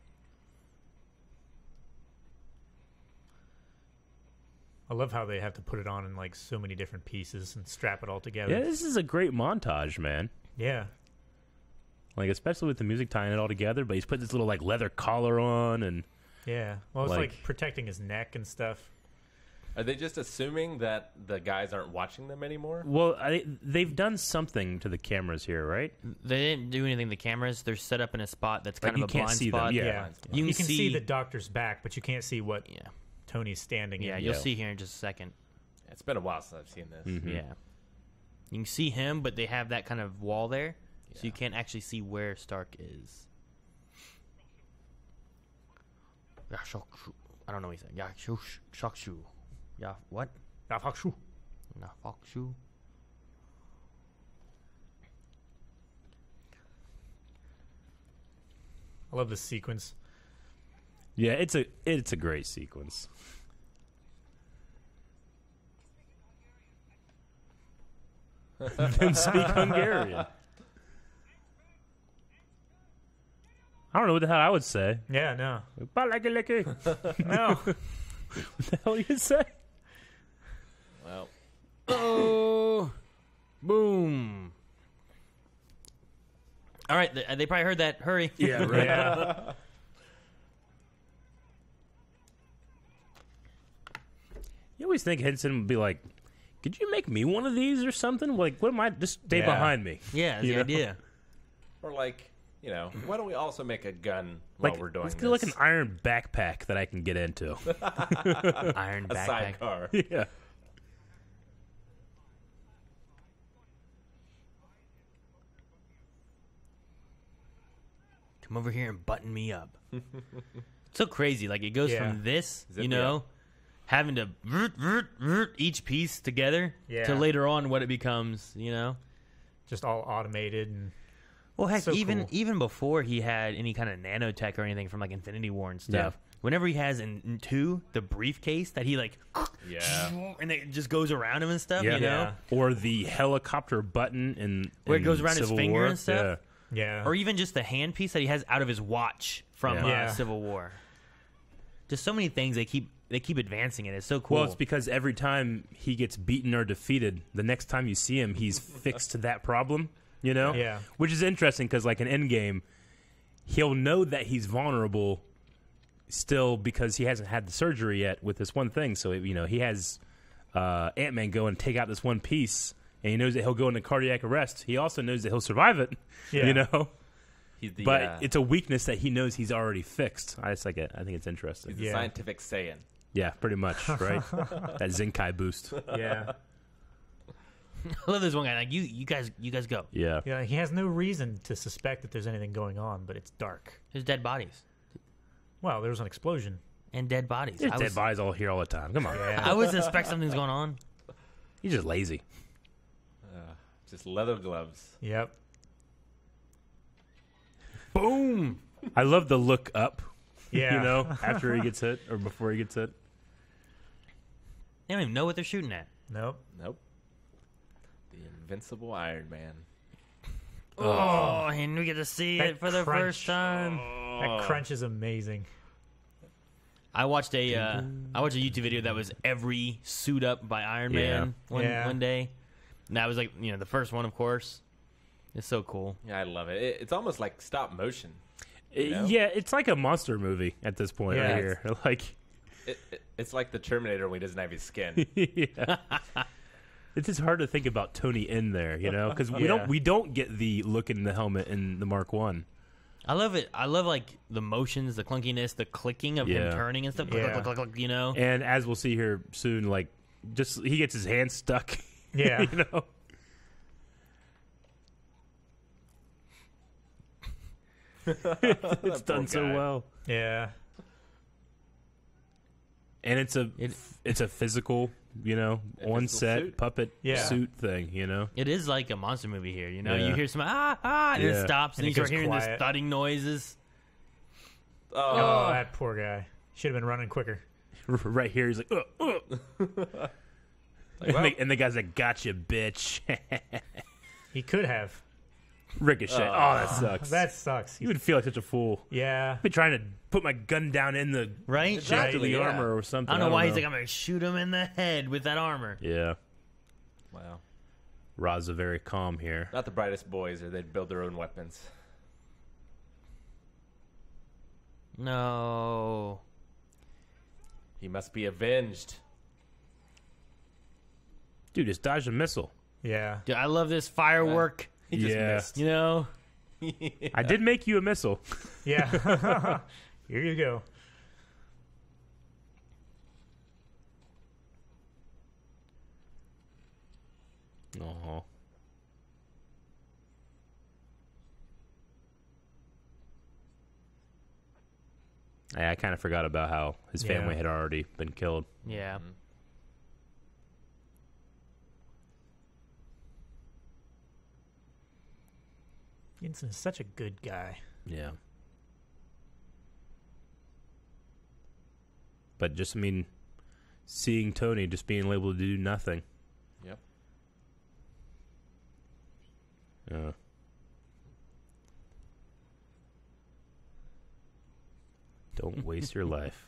I love how they have to put it on in like so many different pieces and strap it all together. Yeah, this is a great montage, man. Yeah. Like, especially with the music tying it all together, but he's put this little, like, leather collar on and... Yeah. Well, it's like protecting his neck and stuff. Are they just assuming that the guys aren't watching them anymore? Well, they've done something to the cameras here, right? They didn't do anything to the cameras. They're set up in a spot that's kind Like, of you a can't blind see them, spot. yeah. You can see the doctor's back, but you can't see what Tony's standing Yeah, in. you'll see here in just a second. It's been a while since I've seen this. Mm-hmm. Yeah. You can see him, but they have that kind of wall there, so you can't actually see where Stark is. I don't know what he said. Shakshu. Yeah, what? Nafakshu. Nafakshu. I love this sequence. Yeah, it's a great sequence. them speak Hungarian. I don't know what the hell I would say. Yeah, no. No. What the hell do you say? Well, Oh, boom. All right, they probably heard that. Hurry. Yeah, right. Yeah. You always think Henson would be like, could you make me one of these or something? Like, what am I? Just stay behind me. Yeah, that's the idea. or like, why don't we also make a gun while Like, we're doing let's this? get like an iron backpack that I can get into. Iron a backpack. sidecar. Yeah. Come over here and button me up. It's so crazy. Like, it goes Yeah. from this, Zip me up. having to each piece together Yeah. to later on what it becomes, Just all automated and Well, heck, So even cool. even before he had any kind of nanotech or anything from like Infinity War and stuff, whenever he has in 2 the briefcase that he like, Yeah. and it just goes around him and stuff, Yeah. Yeah. Or the helicopter button in Where it in goes around his Civil finger War. and stuff? yeah. Or even just the handpiece that he has out of his watch from Yeah. Civil War. Just so many things they keep advancing it. It's so cool. Well, it's because every time he gets beaten or defeated, the next time you see him, he's fixed to that problem, Yeah. Which is interesting because, like, in Endgame, he'll know that he's vulnerable still because he hasn't had the surgery yet with this one thing. So, he has Ant-Man go and take out this one piece, and he knows that he'll go into cardiac arrest. He also knows that he'll survive it, Yeah. He's the, But it's a weakness that he knows he's already fixed. I think it's interesting. he's the Yeah. scientific Saiyan. Yeah, pretty much, right? That Zenkai boost. Yeah. I love this one guy. Like, you guys go. Yeah. Yeah. He has no reason to suspect that there's anything going on, but it's dark. There's dead bodies Well, there was an explosion. and dead bodies. There's dead bodies all here all the time. Come on. Yeah. I would suspect something's going on. He's just lazy. Just leather gloves. Yep. Boom. I love the look up, Yeah. after he gets hit or before he gets hit. They don't even know what they're shooting at. Nope. Nope. The invincible Iron Man. Oh, and we get to see That it for the crunch. first time. That crunch is amazing. I watched a YouTube video that was every suit up by Iron Man Yeah. one day. And that was like, the first one, of course. It's so cool. Yeah, I love it. It's almost like stop motion. Yeah, it's like a monster movie at this point Yeah. right here. Like, It's like the Terminator when he doesn't have his skin. yeah. It's just hard to think about Tony in there, because we don't get the look in the helmet in the Mark One. I love it. I love like the motions, the clunkiness, the clicking of him Yeah. turning and stuff. Yeah. Click, click, click, click, And as we'll see here soon, like, just he gets his hand stuck. Yeah. It's done so guy. well. Yeah. And it's a physical, on set suit. puppet Yeah. suit thing, It is like a monster movie here. Yeah. You hear some and Yeah. it stops, and, And you it start goes hearing this quiet. thudding noises. Oh, that poor guy. Should have been running quicker. Right here, he's like, and the guy's like, "Gotcha, bitch." He could have. Ricochet. Oh, that sucks. That sucks. You would feel like such a fool. Yeah. I've been trying to put my gun down in the Right? shaft of the Yeah. armor or something. I don't know why he's like, I'm going to shoot him in the head with that armor. Yeah, Wow. Ra's are very calm here. Not the brightest boys, or they'd build their own weapons. No. He must be avenged. Dude, just dodged a missile. Yeah. Dude, I love this firework. He just Yeah. missed. I did make you a missile. Yeah. Here you go. Oh. I kind of forgot about how his Yeah. family had already been killed. Yeah. Vincent is such a good guy. Yeah. But just, seeing Tony just being able to do nothing. Yep. Don't waste your life.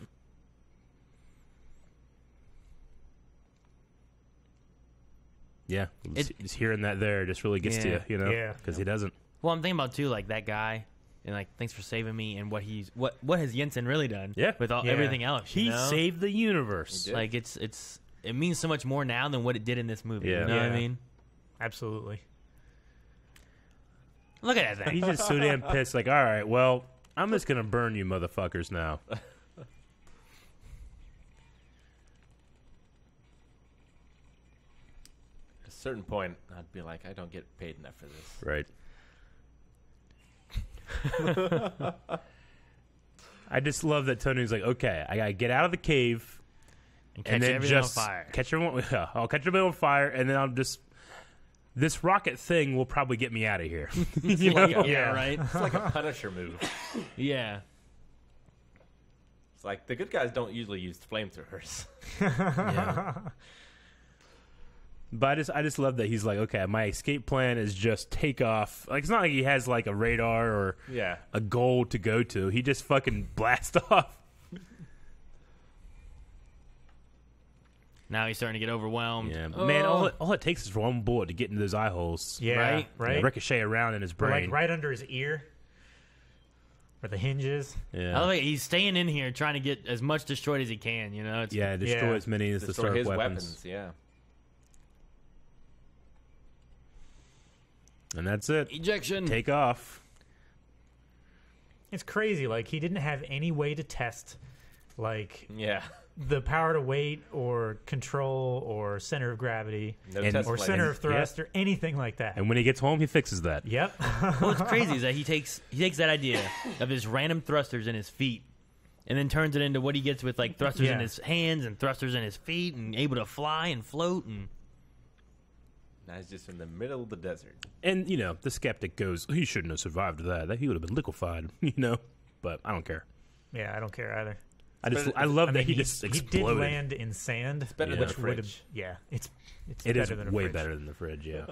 Yeah, just hearing that there just really gets to you, you know? Yeah. Because he doesn't. Well, I'm thinking about too, like that guy, and like thanks for saving me, and what has Jensen really done? Yeah. With everything else, He saved the universe. Like it means so much more now than what it did in this movie. Yeah. You know what I mean? Absolutely. Look at that thing. He's just so damn pissed. Like, all right, well, I'm just gonna burn you, motherfuckers. Now. At a certain point, I'd be like, I don't get paid enough for this. Right. I just love that Tony's like, okay, I gotta get out of the cave And catch everything on fire. catch everyone. I'll catch everyone on fire, and then I'll just. This rocket thing will probably get me out of here. You know? Yeah, right. It's like a Punisher move. Yeah. It's like the good guys don't usually use flamethrowers. Yeah. But I just love that he's like, okay, my escape plan is just take off. Like, it's not like he has like a radar or a goal to go to. He just fucking blasts off. Now he's starting to get overwhelmed. Yeah, man, all it takes is for one bullet to get into those eye holes. Yeah, right. Yeah, ricochet around in his brain. Like right under his ear, where the hinge is. Yeah, I love it. He's staying in here trying to get as much destroyed as he can. You know. destroy as many as the Destroy Stark his weapons. Yeah. And that's it. Ejection. Take off. It's crazy. Like he didn't have any way to test, like Yeah. the power to weight or control or center of gravity No And- test or plane. center of thrust or anything like that. And when he gets home, he fixes that. Yep. What's crazy is that he takes that idea of his random thrusters in his feet, and then turns it into what he gets with like thrusters in Yeah. his hands and thrusters in his feet, and able to fly and float. And Now he's just in the middle of the desert. And, you know, the skeptic goes, he shouldn't have survived that. He would have been liquefied, you know? But I don't care. Yeah, I don't care either. I love I that mean, he just he did exploded. land in sand. It's better than which a would have- fridge. Yeah, it's It better is than a way fridge. better than the fridge, yeah.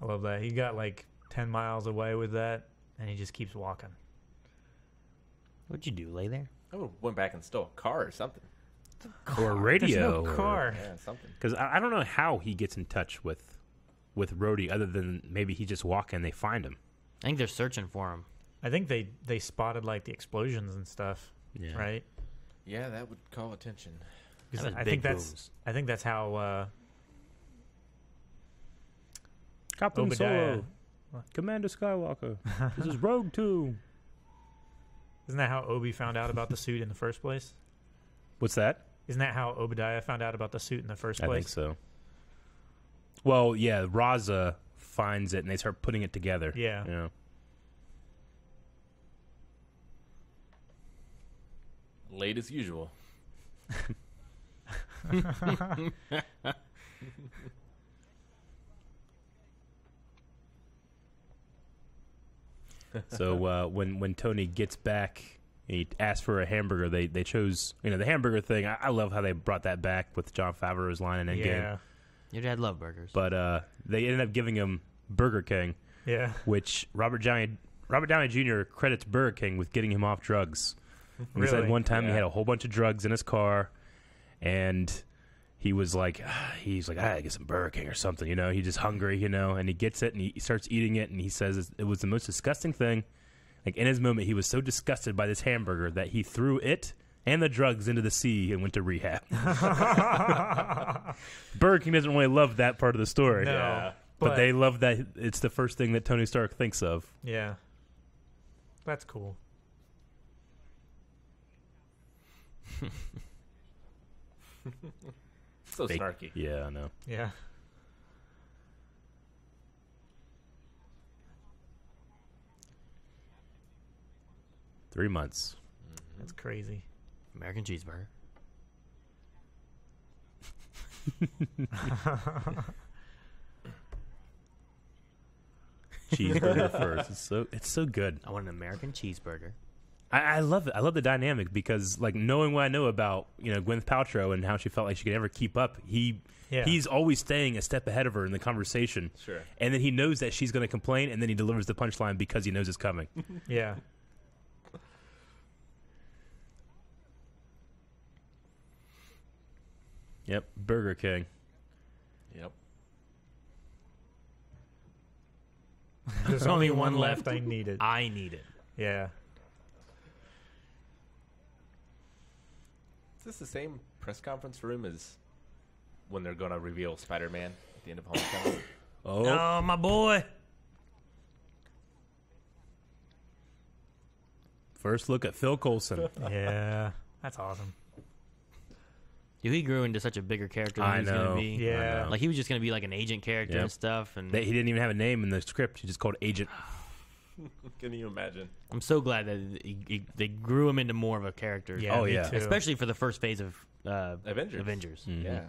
I love that. He got like 10 miles away with that, and he just keeps walking. what'd you do? Lay there? I would have went back and stole a car or something. Or a radio. There's no car. Yeah, something. Because I don't know how he gets in touch with Rhodey other than maybe he just walk and they find him. I think they're searching for him. I think they spotted like the explosions and stuff, Yeah. right? Yeah, that would call attention. 'Cause That was I big think booms. that's how Captain Obadiah. Solo. Commander Skywalker. This is Rogue 2. isn't that how Obi found out about the suit in the first place? What's that? Isn't that how Obadiah found out about the suit in the first I place? think so. Well, yeah, Raza finds it and they start putting it together. Yeah. You know? Late as usual. So when Tony gets back, he asks for a hamburger. They chose, you know, the hamburger thing. I love how they brought that back with Jon Favreau's line in Endgame. Yeah. Your dad loved burgers. But they ended up giving him Burger King, Yeah. which Robert Downey Jr. credits Burger King with getting him off drugs. And He said Really? one time he Yeah. had a whole bunch of drugs in his car, and he was like, I gotta get some Burger King or something, you know. He's just hungry, you know, and he gets it and he starts eating it, and he says it was the most disgusting thing. Like in his moment, he was so disgusted by this hamburger that he threw it and the drugs into the sea and went to rehab. Burger King doesn't really love that part of the story. No. Yeah. But they love that it's the first thing that Tony Stark thinks of. Yeah. That's cool. So Fake- snarky. Yeah, I know. Yeah. Three months. That's crazy. American cheeseburger. Cheeseburger first. It's so good. I want an American cheeseburger. I love it. I love the dynamic because, like, knowing what I know about Gwyneth Paltrow and how she felt like she could never keep up, he's always staying a step ahead of her in the conversation. Sure. And then he knows that she's going to complain, and then he delivers the punchline because he knows it's coming. Yeah. Yep, Burger King. Yep. There's only one left. I need it. I need it. Yeah. Is this the same press conference room as when they're going to reveal Spider-Man at the end of Homecoming? Oh, my boy. First look at Phil Coulson. Yeah. That's awesome. Dude, he grew into such a bigger character than he was going to be. Yeah. Like, he was just going to be like an agent character and stuff. And He didn't even have a name in the script. He just called Agent. Can you imagine? I'm so glad that they grew him into more of a character. Yeah. Oh, me yeah. too. Especially for the first phase of Avengers. Mhm. Yeah.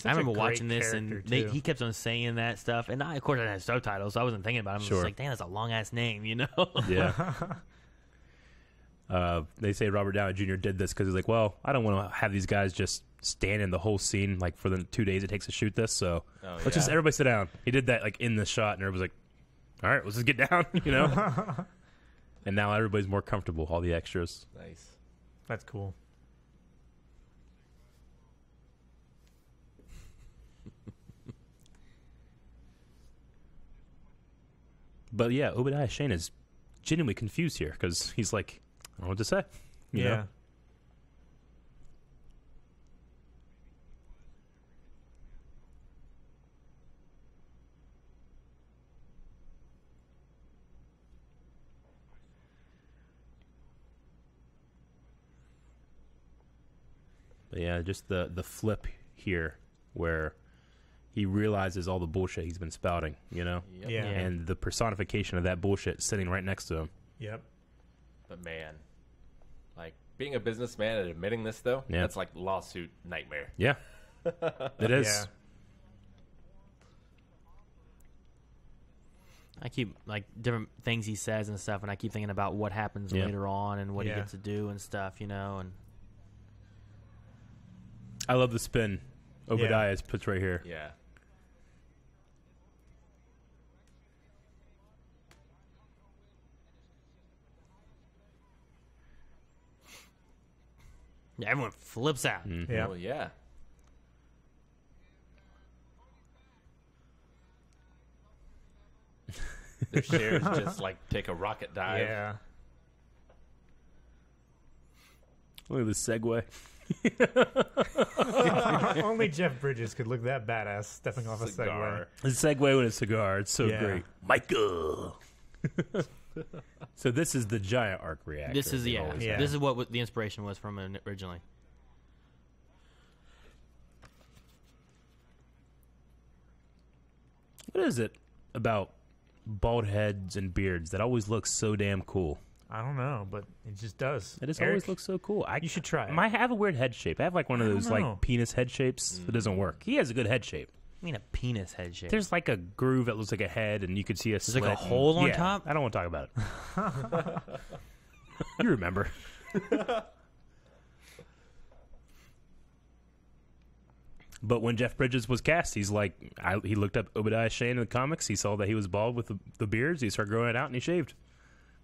I remember watching this, character, and too. he kept on saying that stuff. And of course, I had subtitles, so I wasn't thinking about it. I was Sure. just like, damn, that's a long-ass name, Yeah. They say Robert Downey Jr. did this because he's like, well, I don't want to have these guys just stand in the whole scene like for the 2 days it takes to shoot this. So let's just everybody sit down. He did that like in the shot, and everybody's like, all right, let's just get down, And now everybody's more comfortable. All the extras. Nice. That's cool. But yeah, Obadiah Shane is genuinely confused here because he's like, I don't know what to say. You know? But yeah, just the flip here where he realizes all the bullshit he's been spouting, Yep. Yeah. and the personification of that bullshit sitting right next to him. Yep. But man, like being a businessman and admitting this though, Yeah. that's like lawsuit nightmare. Yeah, it is. Yeah. I keep, like, different things he says and stuff, and I keep thinking about what happens later on and what he gets to do and stuff, and I love the spin Obadiah puts right here. Yeah. Yeah, everyone flips out. Yeah. Oh yeah. Their shares just like take a rocket dive. Yeah. Look at the segue. Only Jeff Bridges could look that badass stepping off a Segway. Cigar. The segue with a cigar. It's so Yeah. great. Michael. So this is the giant arc reactor. This is, they've always Yeah. had. This is what the inspiration was from it originally. What is it about bald heads and beards that always looks so damn cool? I don't know, but it just does. It just Eric, always looks so cool. You should try it. I have a weird head shape. I have like one of I don't those know. like penis head shapes that doesn't work. He has a good head shape. I mean, a penis head shape. There's like a groove that looks like a head, and you could see a There's like a slit hole on yeah, top? I don't want to talk about it. You remember. But when Jeff Bridges was cast, he's like, he looked up Obadiah Shane in the comics. He saw that he was bald with the beards. He started growing it out, and he shaved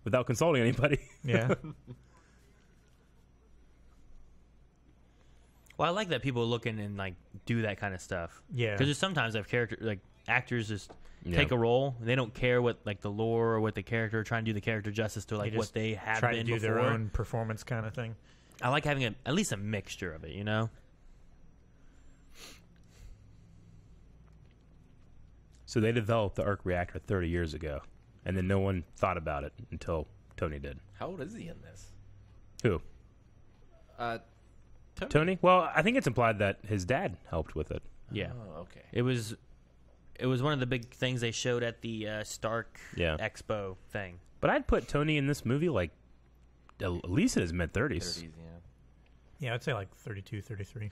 without consulting anybody. Yeah. Well, I like that people look in and like do that kind of stuff. Yeah. Because sometimes I have actors just Yeah. take a role. And they don't care what like the lore or what the character, trying to do the character justice to They like just what they have try been to do before. their own performance kind of thing. I like having at least a mixture of it, you know? So they developed the arc reactor 30 years ago, and then no one thought about it until Tony did. How old is he in this? Who? Tony? Well, I think it's implied that his dad helped with it. Yeah. Oh, okay. It was one of the big things they showed at the Stark Expo thing. But I'd put Tony in this movie like at least in his mid-30s. 30s, yeah. Yeah, I'd say like 32, 33.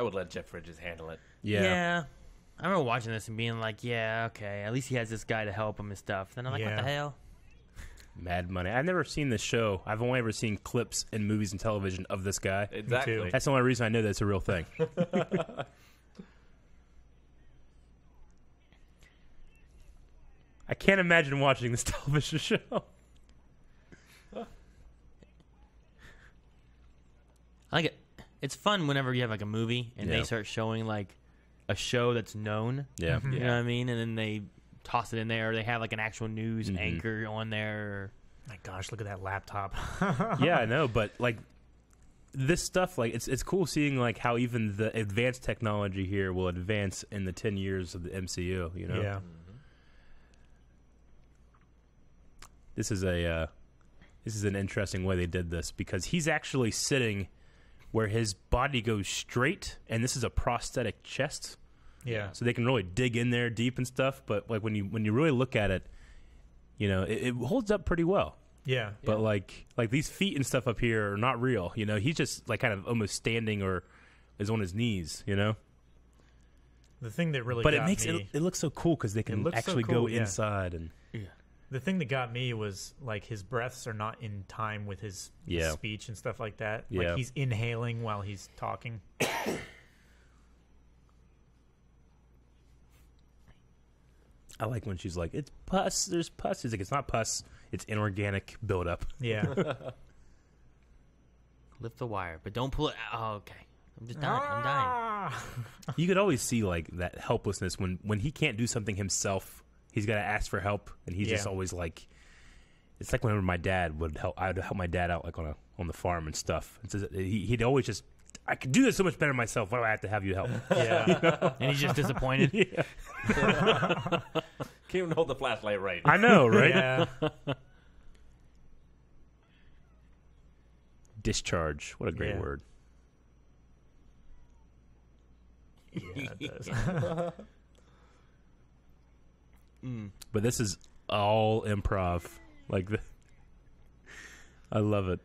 would let Jeff Bridges handle it. Yeah. I remember watching this and being like, yeah, okay, at least he has this guy to help him and stuff. Then I'm like, what the hell? Mad Money. I've never seen this show. I've only ever seen clips in movies and television of this guy. Exactly. That's the only reason I know that's a real thing. I can't imagine watching this television show. I like it. It's fun whenever you have like a movie and they start showing like a show that's known. Yeah. You know what I mean? And then they toss it in there, or they have like an actual news anchor on there. My gosh, look at that laptop. Yeah, I know, but like this stuff, like it's cool seeing like how even the advanced technology here will advance in the 10 years of the MCU. You know? Yeah. This is an interesting way they did this, because he's actually sitting where his body goes straight, and this is a prosthetic chest. Yeah. So they can really dig in there deep and stuff, but like when you really look at it, you know, it holds up pretty well. Yeah. But like these feet and stuff up here are not real. You know, he's just like kind of almost standing or is on his knees. You know. The thing that really but got it makes me, it look so cool because they can actually go inside and. The thing that got me was like his breaths are not in time with his speech and stuff like that. Yeah. Like he's inhaling while he's talking. I like when she's like, "It's pus. There's pus." He's like, "It's not pus. It's inorganic buildup." Yeah. Lift the wire, but don't pull it out. Oh, okay. I'm just dying. I'm dying. You could always see like that helplessness when he can't do something himself. He's got to ask for help, and he's just always like, it's like whenever my dad would help. I'd help my dad out like on the farm and stuff. And so he'd always just, I could do this so much better myself. Why do I have to have you help? Yeah. You know? And he's just disappointed. Yeah. Can't even hold the flashlight right. I know, right? Yeah. Discharge. What a great word. Yeah, it does. But this is all improv. Like, I love it.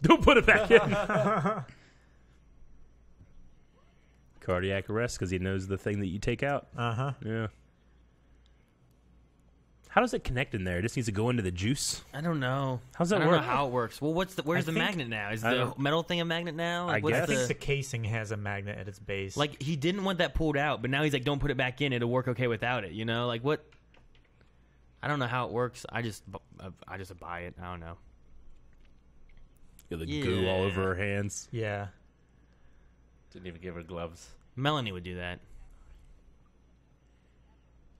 Don't put it back in. Cardiac arrest because he knows the thing that you take out. Uh-huh. Yeah. How does it connect in there? It just needs to go into the juice? I don't know. How's that I don't work? know how it works. Well, where's the magnet now? Is the metal thing a magnet now? Like, I guess. I think the casing has a magnet at its base. Like, he didn't want that pulled out, but now he's like, don't put it back in. It'll work okay without it. You know? Like, what? I don't know how it works. I just buy it. I don't know. Get the goo all over her hands. Yeah. Didn't even give her gloves. Melanie would do that.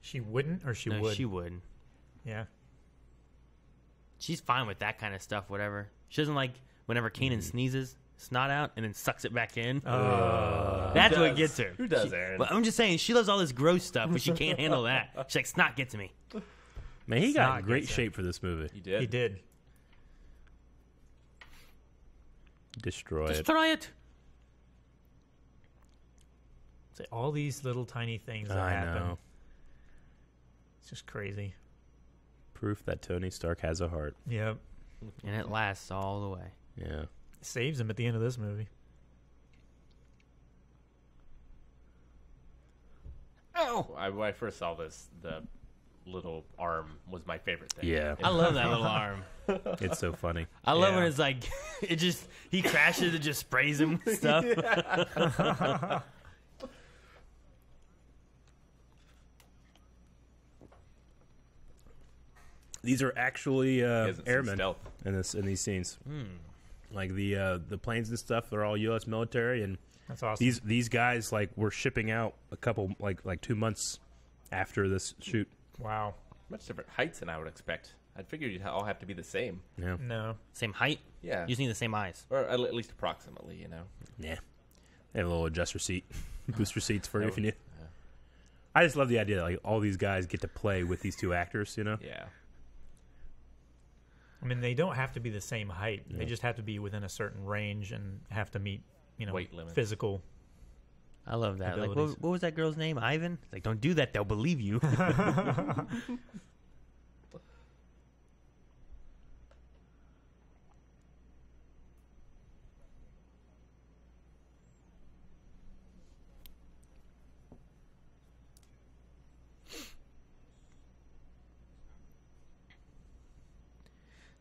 She wouldn't, or she would? She would. Yeah. She's fine with that kind of stuff, whatever. She doesn't like whenever Kanan sneezes snot out and then sucks it back in. That's what gets her. Who does, Aaron? But I'm just saying, she loves all this gross stuff, but she can't handle that. She's like, snot gets me. Man, he got in Snot great gets shape for this movie. He did. He did. Destroy it. So all these little tiny things that I happen. know. It's just crazy. Proof that Tony Stark has a heart. Yep. And it lasts all the way. Yeah. Saves him at the end of this movie. Oh! When I first saw this, the little arm was my favorite thing. Yeah. I love that little arm. It's so funny. I love when it's like, he crashes, it just sprays him with stuff. These are actually airmen stealth. in these scenes. Like the planes and stuff, they're all U.S. military, and That's awesome. these guys like were shipping out a couple like 2 months after this shoot. Wow. Much different heights than I would expect. I'd figure you'd all have to be the same. Yeah. No. Same height? Yeah. You just need the same eyes. Or at least approximately, you know. Yeah. They have a little adjuster seat, booster seats for you if you need. Yeah. I just love the idea that like all these guys get to play with these two actors, you know? Yeah. I mean, they don't have to be the same height. They just have to be within a certain range and have to meet, Weight limits. physical. I love that. Like, Abilities. what was that girl's name? Ivan? It's like, don't do that. They'll believe you.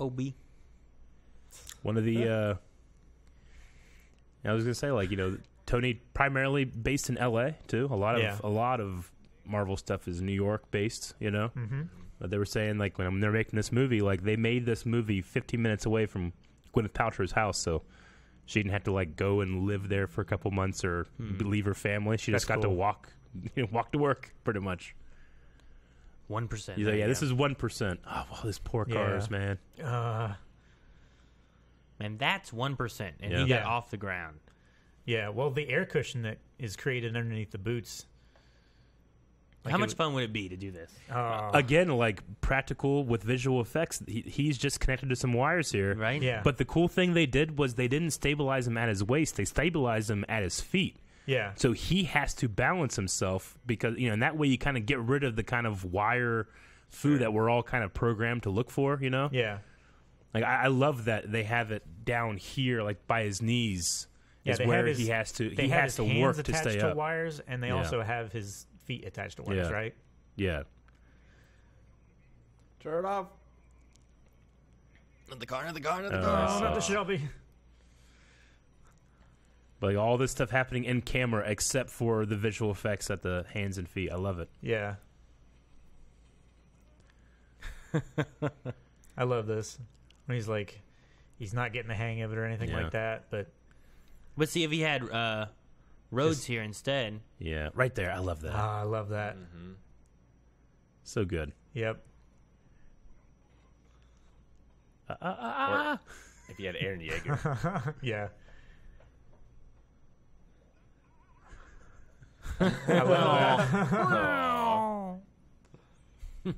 OB. One of the, I was gonna say, like, Tony primarily based in L.A. too. A lot of Marvel stuff is New York based. Mm-hmm. But they were saying, like, when they're making this movie, like, they made this movie 15 minutes away from Gwyneth Paltrow's house, so she didn't have to, like, go and live there for a couple months or leave her family. She just got to walk to work, pretty much. 1%. He's like, this is 1%. Oh, well, this poor cars, man. Man, that's 1%, and he got off the ground. Yeah, well, the air cushion that is created underneath the boots. How much fun would it be to do this? Again, like, practical with visual effects. He's just connected to some wires here. Right? Yeah. But the cool thing they did was they didn't stabilize him at his waist. They stabilized him at his feet. Yeah. So he has to balance himself because, and that way you kind of get rid of the kind of wire foo that we're all kind of programmed to look for, Yeah. Like, I love that they have it down here, like, by his knees. Yeah, is where he has to work to stay to up. wires, and they also have his feet attached to wires, right? Yeah. Turn it off. Not the car, not the car, not Oh, not the Shelby. But, like, all this stuff happening in camera except for the visual effects at the hands and feet. I love it. Yeah. I love this. When he's like, he's not getting the hang of it or anything like that, but see if he had roads here instead. Yeah, right there. I love that. I love that. Mm-hmm. So good. Yep. Or if you had Aaron Yeager. Yeah. I love that.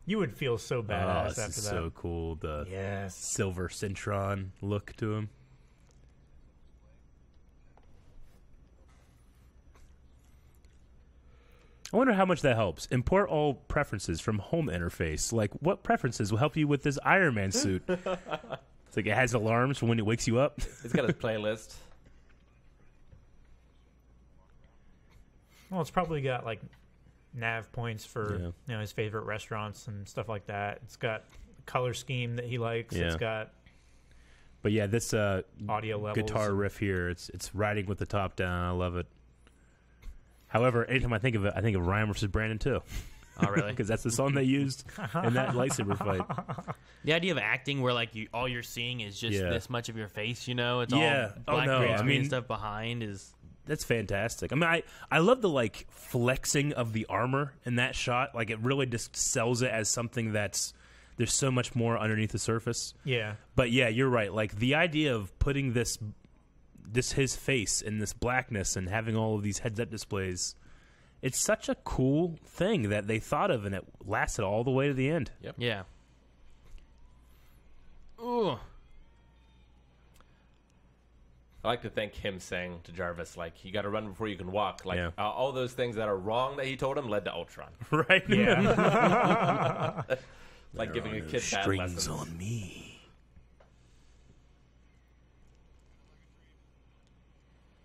You would feel so badass this after is that. so cool. The Yes. silver Centron look to him. I wonder how much that helps. Import all preferences from home interface. Like, what preferences will help you with this Iron Man suit? It's like it has alarms for when it wakes you up. He's got his playlist. Well, it's probably got like nav points for his favorite restaurants and stuff like that. It's got a color scheme that he likes. Yeah. It's got But yeah, this audio levels. guitar riff here, it's riding with the top down. I love it. However, anytime I think of it, I think of Ryan versus Brandon too. Oh, really? Because that's the song they used in that lightsaber fight. The idea of acting where like all you're seeing is just this much of your face, it's all Yeah. black Oh, no. green I screen mean- stuff behind is. That's fantastic. I mean, I love the like flexing of the armor in that shot. Like, it really just sells it as something that's there's so much more underneath the surface. Yeah. But yeah, you're right. Like, the idea of putting this his face in this blackness and having all of these heads-up displays, it's such a cool thing that they thought of, and it lasted all the way to the end. Yep. Yeah. Ooh. I like to think him saying to Jarvis, like, you got to run before you can walk. Like, Yeah. all those things that are wrong that he told him led to Ultron. Right? Yeah. Like giving a kid bad strings lessons. on me.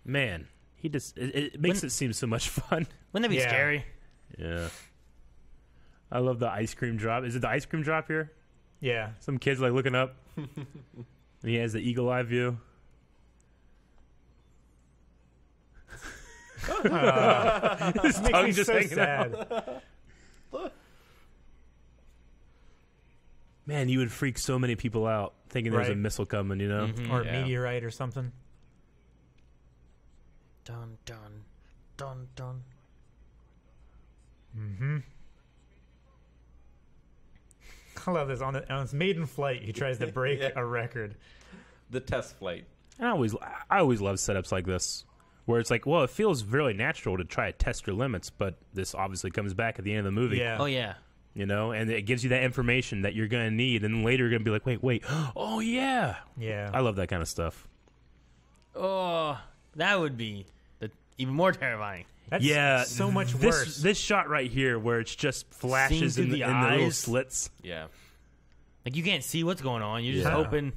Man, he just it makes it seem so much fun. Wouldn't that be Yeah. scary? Yeah. I love the ice cream drop. Is it the ice cream drop here? Yeah. Some kid's like looking up. And he has the eagle eye view. His Makes me tongue just so hanging sad. out. Man, you would freak so many people out thinking there's a Right. missile coming, Mhm. Or a Yeah. meteorite or something. Dun dun dun dun. Mm-hmm. I love this. On his maiden flight, he tries to break Yeah. a record. The test flight. And I always love setups like this, where it's like, well, it feels really natural to try to test your limits, but this obviously comes back at the end of the movie. Yeah. Oh yeah. And it gives you that information that you're going to need, and then later you're going to be like, wait, oh yeah. Yeah. I love that kind of stuff. Oh, that would be even more terrifying. That's so much worse. This shot right here, where it's just flashes Seen in through the the little eyes. slits. Yeah. Like you can't see what's going on. You're just Yeah. hoping.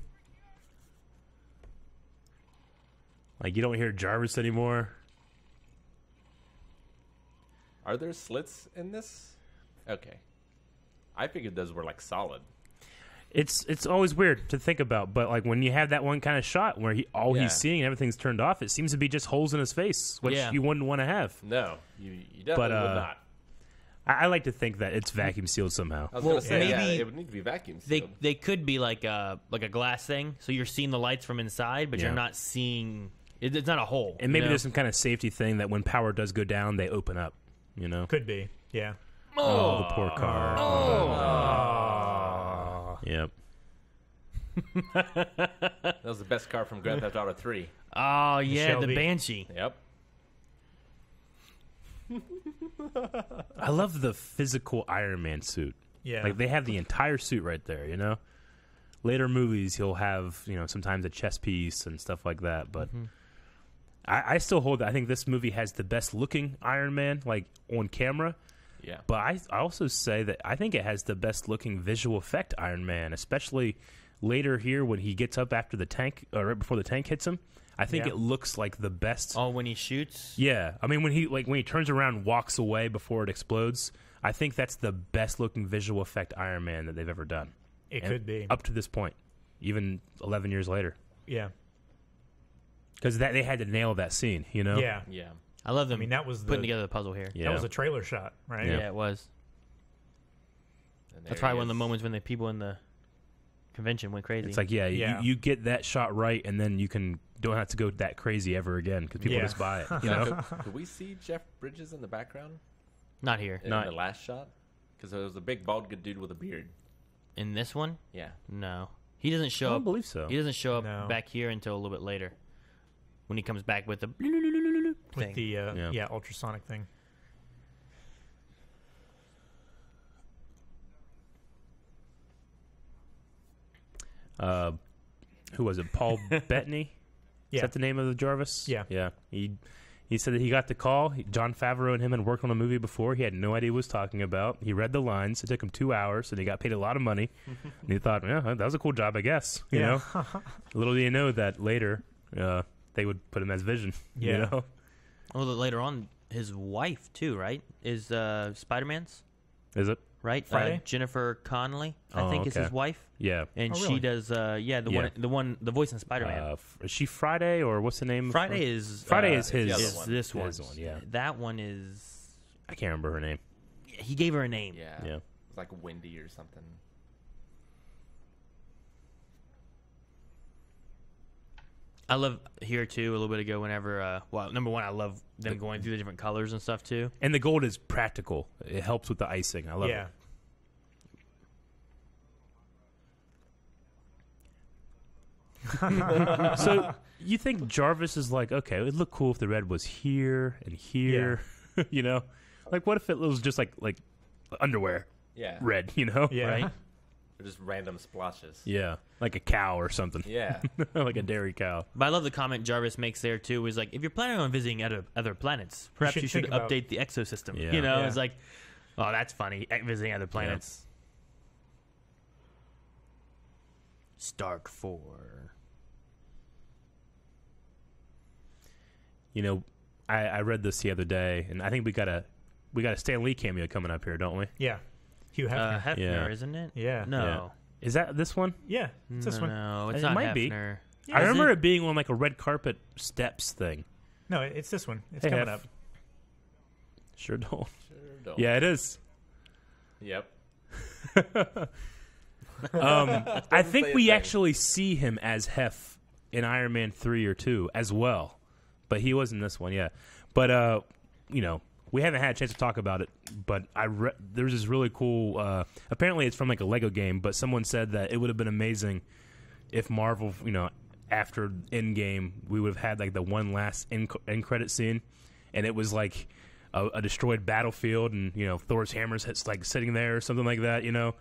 Like, you don't hear Jarvis anymore. Are there slits in this? Okay. I figured those were like solid. It's always weird to think about, but like when you have that one kind of shot where he's seeing and everything's turned off, it seems to be just holes in his face, which you wouldn't want to have. No, you definitely would not. I like to think that it's vacuum sealed somehow. I was going to say, maybe it would need to be vacuum sealed. They could be like a glass thing, so you're seeing the lights from inside, but you're not seeing. It's not a hole. And maybe there's some kind of safety thing that when power does go down, they open up. You know, could be. Yeah. Oh, the poor car. Yep. That was the best car from Grand Theft Auto 3. Oh yeah, the Banshee. Yep. I love the physical Iron Man suit. Yeah. Like they have the entire suit right there, you know? Later movies he'll have, sometimes a chest piece and stuff like that, but I still hold that. I think this movie has the best looking Iron Man, like on camera. Yeah. But I also say that I think it has the best looking visual effect Iron Man, especially later here when he gets up after the tank, or right before the tank hits him. I think it looks like the best. Oh, when he shoots? Yeah. I mean, when he turns around and walks away before it explodes, I think that's the best looking visual effect Iron Man that they've ever done. It could be. Up to this point, even 11 years later. Yeah. Because they had to nail that scene, you know? Yeah. Yeah. I love them. I mean, that was putting together the puzzle here. Yeah. That was a trailer shot, right? Yeah, it was. That's probably one of the moments when the people in the convention went crazy. It's like, you get that shot right, and then you don't have to go that crazy ever again because people just buy it. You know? Could we see Jeff Bridges in the background? Not here. In the last shot? Because there was a big bald good dude with a beard. In this one? Yeah. No. He doesn't show up. I don't believe so. He doesn't show up back here until a little bit later. When he comes back with the with the ultrasonic thing. Who was it? Paul Bettany? Yeah. Is that the name of the Jarvis? Yeah. Yeah. He said that he got the call. John Favreau and him had worked on a movie before. He had no idea what he was talking about. He read the lines. It took him 2 hours, and he got paid a lot of money. And he thought, yeah, that was a cool job, I guess. You know? Little do you know that later they would put him as Vision. Yeah. You know? Well, later on, his wife, too, right? Is Spider-Man's? Is it? Right? Friday? Jennifer Connelly, I think, is his wife. Yeah. And really? she does, the voice in Spider-Man. Is she Friday, or what's the name? Friday is his. Is this one? His one, yeah. That one is. I can't remember her name. He gave her a name. Yeah. It's like Wendy or something. I love here too. A little bit ago, whenever number one, I love them going through the different colors and stuff too. And the gold is practical. It helps with the icing. I love it. So you think Jarvis is like, okay, it'd look cool if the red was here and here, you know? Like, what if it was just like underwear? Yeah. Red, you know? Yeah. Right? Or just random splotches. Yeah. Like a cow or something. Yeah. Like a dairy cow. But I love the comment Jarvis makes there too. Is like, if you're planning on visiting other planets, perhaps you should update the exosystem. Yeah. You know, it's like, oh, that's funny. Visiting other planets. Stark 4. You know, I read this the other day, and I think we got a Stan Lee cameo coming up here, don't we? Yeah. Hugh Hefner. Hefner, isn't it? Yeah. No. Yeah. Is that this one? Yeah. It's this one. No, it's It not might be. Hefner. Yeah, I remember it being on like a red carpet steps thing. No, it's this one. It's Hey, coming Hef. up. Sure don't. Sure don't. Yeah, it is. Yep. I think say a we thing. actually see him as Hef in Iron Man 3 or 2 as well. But he was in this one, yeah. But, we haven't had a chance to talk about it, but there's this really cool, apparently it's from like a Lego game, but someone said that it would have been amazing if Marvel, after Endgame, we would have had like the one last end credit scene, and it was like a destroyed battlefield, and, Thor's hammer's like sitting there or something like that, and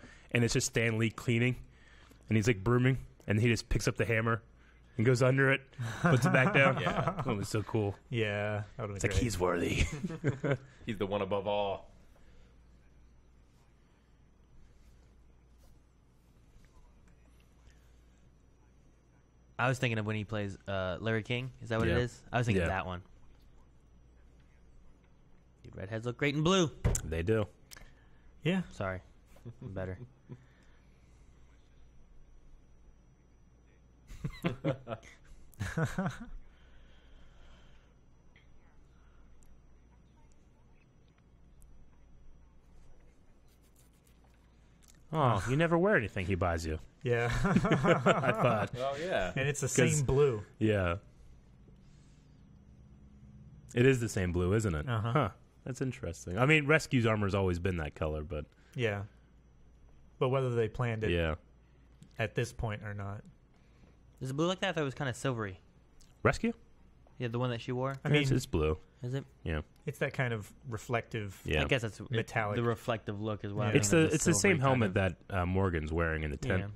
it's just Stan Lee cleaning, and he's like brooming, and he just picks up the hammer and goes under it, puts it back down. Yeah. It was so cool. Yeah. That would It's like he's worthy. He's the one above all. I was thinking of when he plays Larry King. Is that what it is? I was thinking of that one. Dude, redheads look great in blue. They do. Yeah. Sorry. Better. Oh, you never wear anything he buys you. Yeah. I thought. Oh yeah. And it's the same blue. Yeah. It is the same blue, isn't it? Uh-huh. Huh. That's interesting. I mean, Rescue's armor's always been that color, but Yeah. But whether they planned it yeah. at this point or not. Is it blue like that? I thought it was kind of silvery. Rescue? Yeah, the one that she wore. I mean, it's blue. Is it? Yeah. it's that kind of reflective. Yeah. I guess that's Metallic. the reflective look as well. Yeah. It's the silvery same kind helmet of- that Morgan's wearing in the tent. Yeah.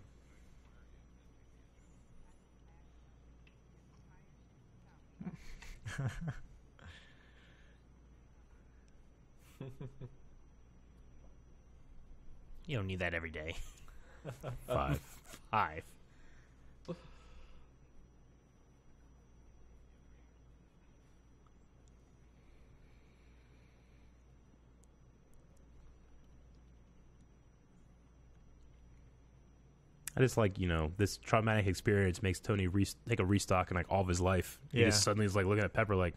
You don't need that every day. 5. 5. I just like, this traumatic experience makes Tony take a restock in like all of his life. He Yeah. just suddenly is like looking at Pepper like,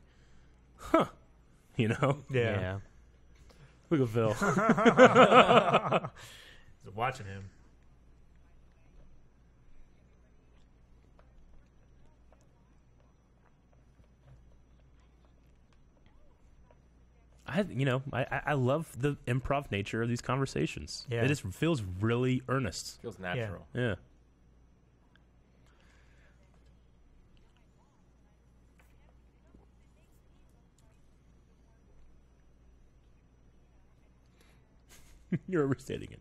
huh, you know? Yeah. Look at Phil. Just watching him. I love the improv nature of these conversations. Yeah. It just feels really earnest. Feels natural. Yeah. You're overstating it.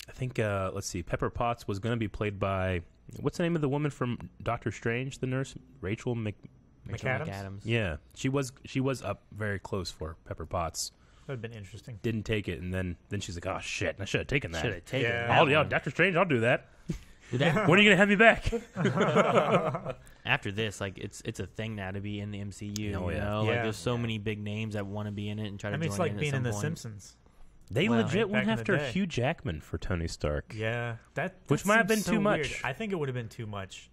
I think, let's see, Pepper Potts was going to be played by, what's the name of the woman from Doctor Strange, the nurse? Rachel McAdams? Yeah, she was up very close for Pepper Potts. That would have been interesting. Didn't take it, and then she's like, oh, shit, I should have taken that. Should have taken Yeah. that Yeah, one. Doctor Strange, I'll do that. Dude, that- When are you going to have me back? After this, like it's a thing now to be in the MCU. Oh, You yeah. know? Like Yeah. there's so many big names that want to be in it and try to I mean, join it's like in at being some in The point. Simpsons. They Well, legit back went in the after day. Hugh Jackman for Tony Stark. Yeah. Which might have seems been too weird. much. I think it would have been too much.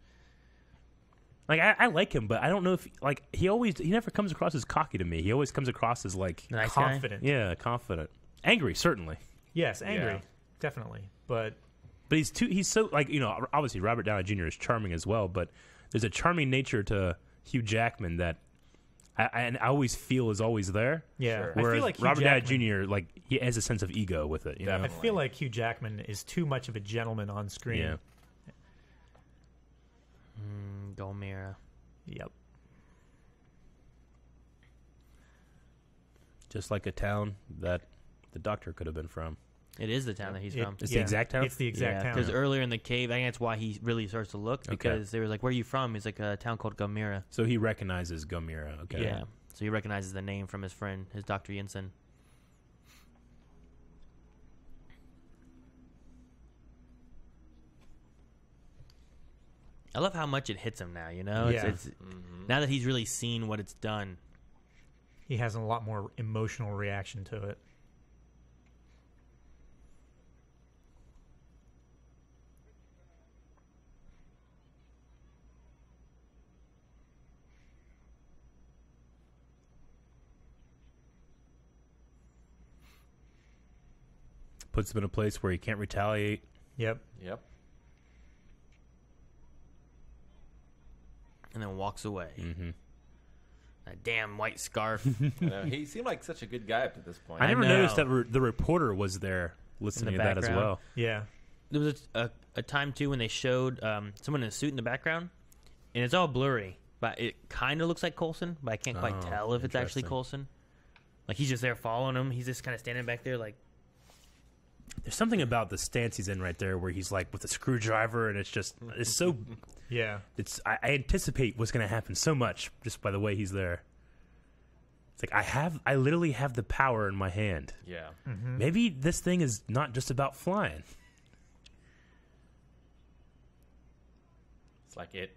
Like, I like him, but I don't know if, like, he never comes across as cocky to me. He always comes across as, like, Nice guy? Confident. yeah, confident. Angry, certainly. Yes, angry. Yeah. Definitely. But But he's so, like, obviously Robert Downey Jr. is charming as well, but there's a charming nature to Hugh Jackman that I always feel is always there. yeah, Sure. I Whereas feel like Hugh Robert Downey Jackman, Jr., like, he has a sense of ego with it. You know? I Definitely. feel like Hugh Jackman is too much of a gentleman on screen. Yeah. Golmira. Yep. Just like a town that the Doctor could have been from. It is the town that he's from. It's the exact town? It's the exact town. Because earlier in the cave, I think that's why he really starts to look, because they were like, "Where are you from?" He's like, "A town called Golmira." So he recognizes Gomira. Okay. Yeah. So he recognizes the name from his friend, his Dr. Jensen. I love how much it hits him now, you know? Yeah. It's now that he's really seen what it's done. He has a lot more emotional reaction to it. Puts him in a place where he can't retaliate. Yep. Yep. And then walks away. Mm-hmm. That damn white scarf. I know, he seemed like such a good guy up to this point. I never know. noticed that the reporter was there listening to that as background. well. Yeah. There was a time, too, when they showed someone in a suit in the background, and it's all blurry, but it kind of looks like Coulson, but I can't quite Oh, tell if it's actually interesting. Coulson. Like, he's just there following him. He's just kind of standing back there like, There's something about the stance he's in right there where he's like with a screwdriver, and it's so Yeah. I anticipate what's going to happen so much just by the way he's there. It's like I literally have the power in my hand. Yeah. Maybe this thing is not just about flying. It's like it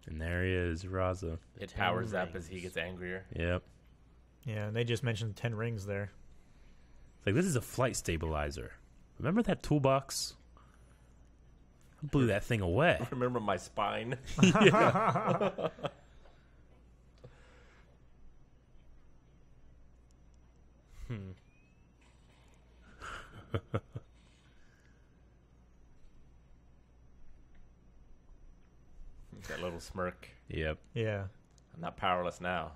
And there he is, Raza. powers up as he gets angrier. Yep. Yeah, and they just mentioned 10 rings there. Like, this is a flight stabilizer. Remember that toolbox? I blew that thing away. Remember my spine? That little smirk. Yep. Yeah. I'm not powerless now.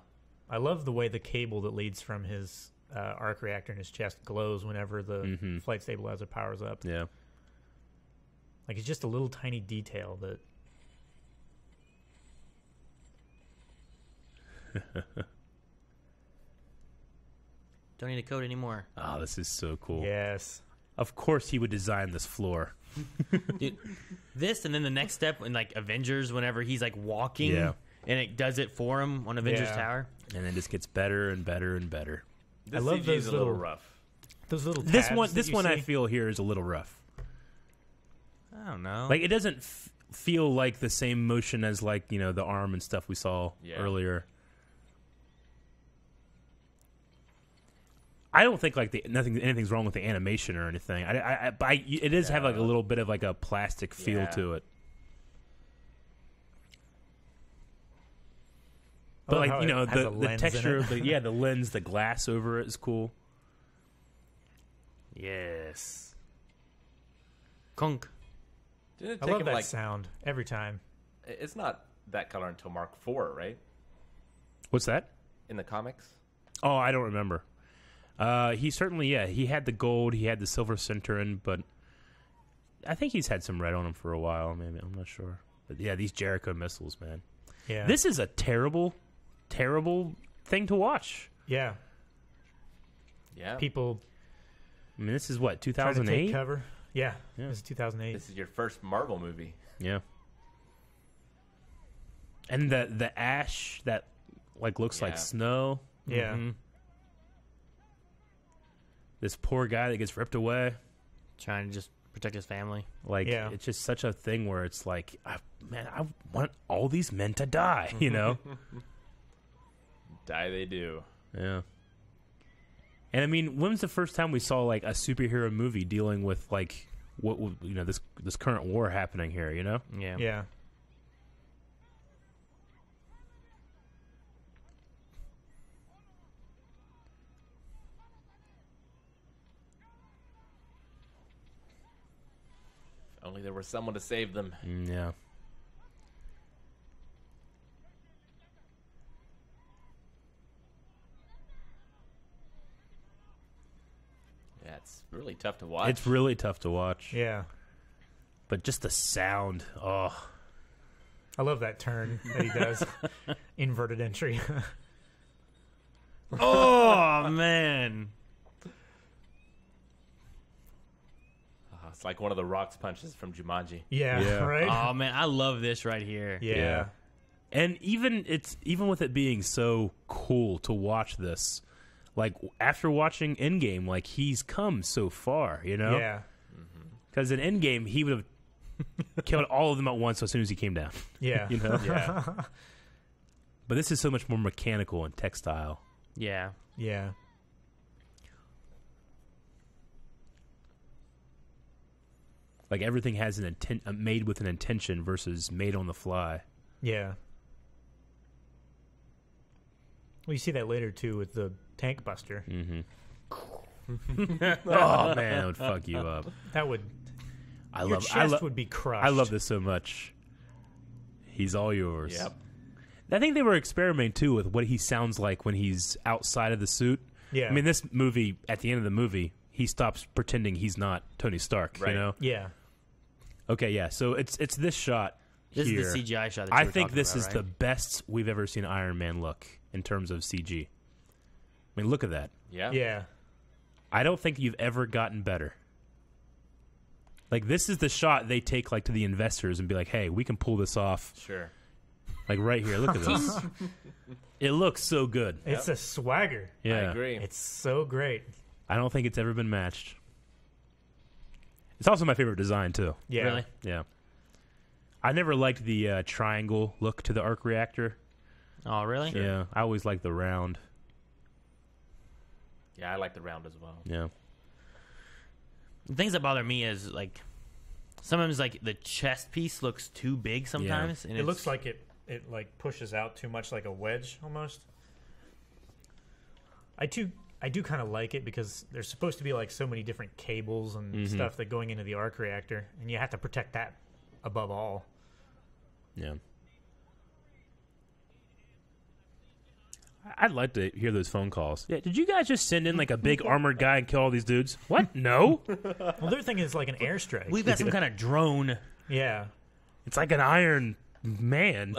I love the way the cable that leads from his arc reactor in his chest glows whenever the flight stabilizer powers up. Yeah. Like, it's just a little tiny detail that... Don't need a code anymore. Oh, this is so cool. Yes. Of course he would design this floor. Dude, this and then the next step in like Avengers, whenever he's like walking and it does it for him on Avengers Tower. And then just gets better and better and better. This I love CG those is a little little rough. Those little This tabs one, that this you one I see. feel here is a little rough. I don't know. Like, it doesn't feel like the same motion as, like, you know, the arm and stuff we saw earlier. I don't think like anything's wrong with the animation or anything. It does have like a little bit of like a plastic feel to it. But like, you know, the texture of the lens, the glass over it is cool. Yes. Conk. Didn't it I take love him that like sound every time. It's not that color until Mark IV, right? What's that? In the comics? Oh, I don't remember. He certainly, he had the gold, he had the silver centering, but I think he's had some red on him for a while. Maybe, I'm not sure. But yeah, these Jericho missiles, man. Yeah. This is a terrible, terrible thing to watch. Yeah. Yeah. People I mean, this is what, try to 2008? take cover. Yeah. This is 2008. This is your first Marvel movie. Yeah. And the ash that like looks like snow. Yeah. Mm-hmm. This poor guy that gets ripped away. Trying to just protect his family. Like, it's just such a thing where it's like, I want all these men to die, you know? Die they do. Yeah. And I mean, when was the first time we saw like a superhero movie dealing with like what you know this current war happening here? You know? Yeah. Yeah. If only there was someone to save them. Yeah. Yeah, it's really tough to watch. It's really tough to watch. Yeah. But just the sound. Oh. I love that turn that he does. Inverted entry. Oh, man. It's like one of the Rock's punches from Jumanji. Yeah. Right? Oh, man. I love this right here. Yeah. And even with it being so cool to watch this, like after watching Endgame, like he's come so far, you know? Yeah. Because in Endgame, he would have killed all of them at once as soon as he came down. Yeah. You know? Yeah. But this is so much more mechanical and textile. Yeah. Yeah. Like everything has an intent, made with an intention versus made on the fly. Yeah. Well, you see that later too with the tank buster. Mm-hmm. Oh man, that would fuck you up. That would. Your Your chest would be crushed. I love this so much. He's all yours. Yep. I think they were experimenting too with what he sounds like when he's outside of the suit. Yeah. I mean, this movie, at the end of the movie, he stops pretending he's not Tony Stark. Right. You know? Yeah. Okay, yeah. So it's this shot. This here. is the CGI shot that I you were think talking this about, is right? the best we've ever seen Iron Man look in terms of CG. I mean, look at that. Yeah. Yeah. I don't think you've ever gotten better. Like, this is the shot they take, like, to the investors and be like, hey, we can pull this off. Sure. Like, right here. Look at this. It looks so good. It's a swagger. Yeah. I agree. It's so great. I don't think it's ever been matched. It's also my favorite design, too. Yeah. Really? Yeah. I never liked the triangle look to the arc reactor. Oh, really? Yeah. I always liked the round. Yeah, I like the round as well. Yeah. The things that bother me is like sometimes like the chest piece looks too big sometimes. And it looks like it like pushes out too much, like a wedge almost. I do kind of like it because there's supposed to be like so many different cables and stuff that going into the arc reactor, and you have to protect that above all. Yeah. I'd like to hear those phone calls. Yeah, did you guys just send in like a big armored guy and kill all these dudes? What? No. Well, their thing is like an airstrike. We've got some kind of drone. Yeah. It's like an Iron Man.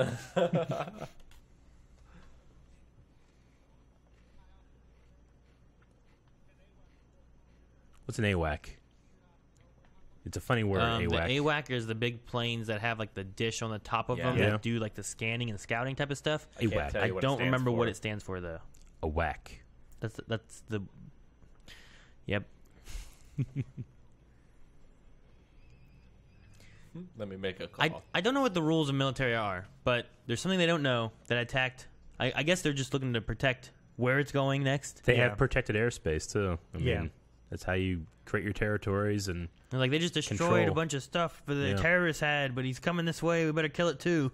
What's an AWAC? It's a funny word, AWAC. The AWAC is the big planes that have like the dish on the top of them that do like the scanning and scouting type of stuff. AWAC. I don't remember what it stands for though. A whack. That's the. Yep. Let me make a call. I don't know what the rules of military are, but there's something they don't know that attacked. I guess they're just looking to protect where it's going next. They have protected airspace too. I mean, that's how you create your territories and. Like they just destroyed a bunch of stuff for the terrorists had, but he's coming this way. We better kill it too.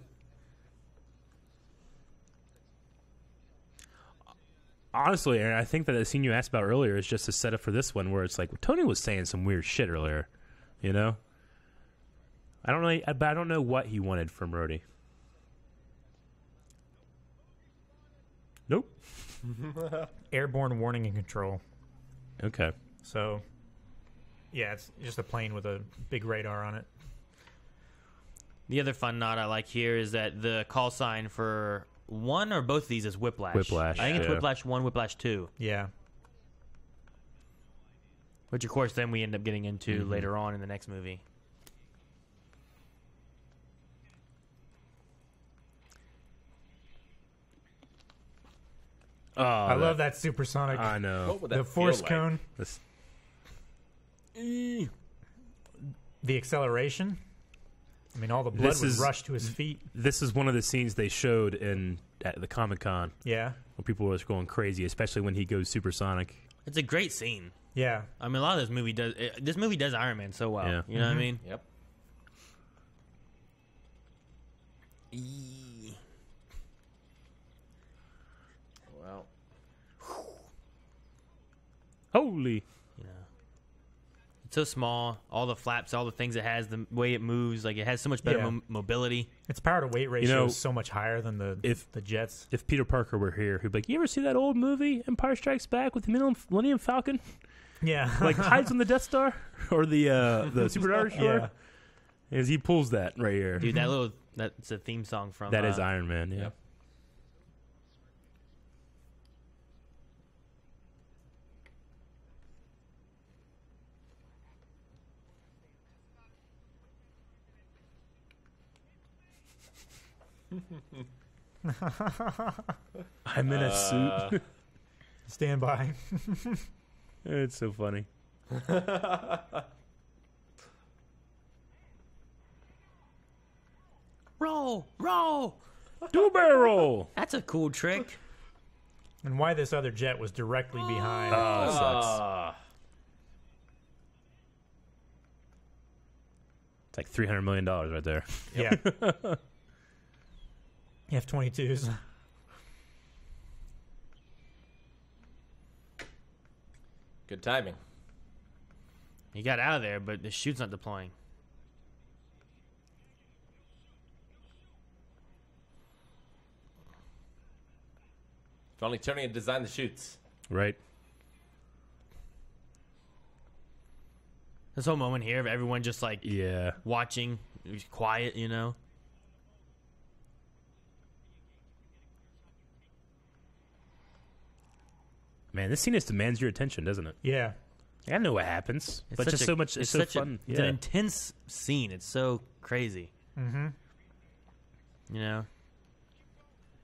Honestly, Aaron, I think that the scene you asked about earlier is just a setup for this one, where it's like Tony was saying some weird shit earlier. You know, I don't know what he wanted from Rhodey. Nope. Airborne warning and control. Okay. So. Yeah, it's just a plane with a big radar on it. The other fun nod I like here is that the call sign for one or both of these is Whiplash. Whiplash. I think it's Whiplash 1, Whiplash 2. Yeah. Which, of course, then we end up getting into later on in the next movie. Oh, I love that supersonic. I know. What would that The force feel cone. This, The acceleration. I mean, all the blood would rush to his feet. This is one of the scenes they showed at the Comic-Con. Yeah. When people were going crazy, especially when he goes supersonic. It's a great scene. Yeah. I mean, a lot of this movie does Iron Man so well. Yeah. You know what I mean? Yep. Well. Holy. It's so small. All the flaps, all the things it has, the way it moves, like it has so much better mobility. Its power to weight ratio is so much higher than the jets. If Peter Parker were here, he'd be like, "You ever see that old movie Empire Strikes Back with the Millennium Falcon? Yeah, like hides on the Death Star or the Super Star Destroyer." Yeah, as he pulls that right here, dude. That's a theme song from that is Iron Man. Yeah. Yep. I'm in a suit. Stand by. It's so funny. Roll. Do a barrel roll. That's a cool trick. And why this other jet was directly behind. Oh, sucks. It's like $300 million right there. Yeah. F-22s. Good timing. He got out of there, but the chute's not deploying. If only Tony had designed the chutes. Right. This whole moment here of everyone just like watching, quiet, you know. Man, this scene just demands your attention, doesn't it? Yeah. I know what happens, but just so much. It's so fun. It's an intense scene. It's so crazy. Mm-hmm. You know,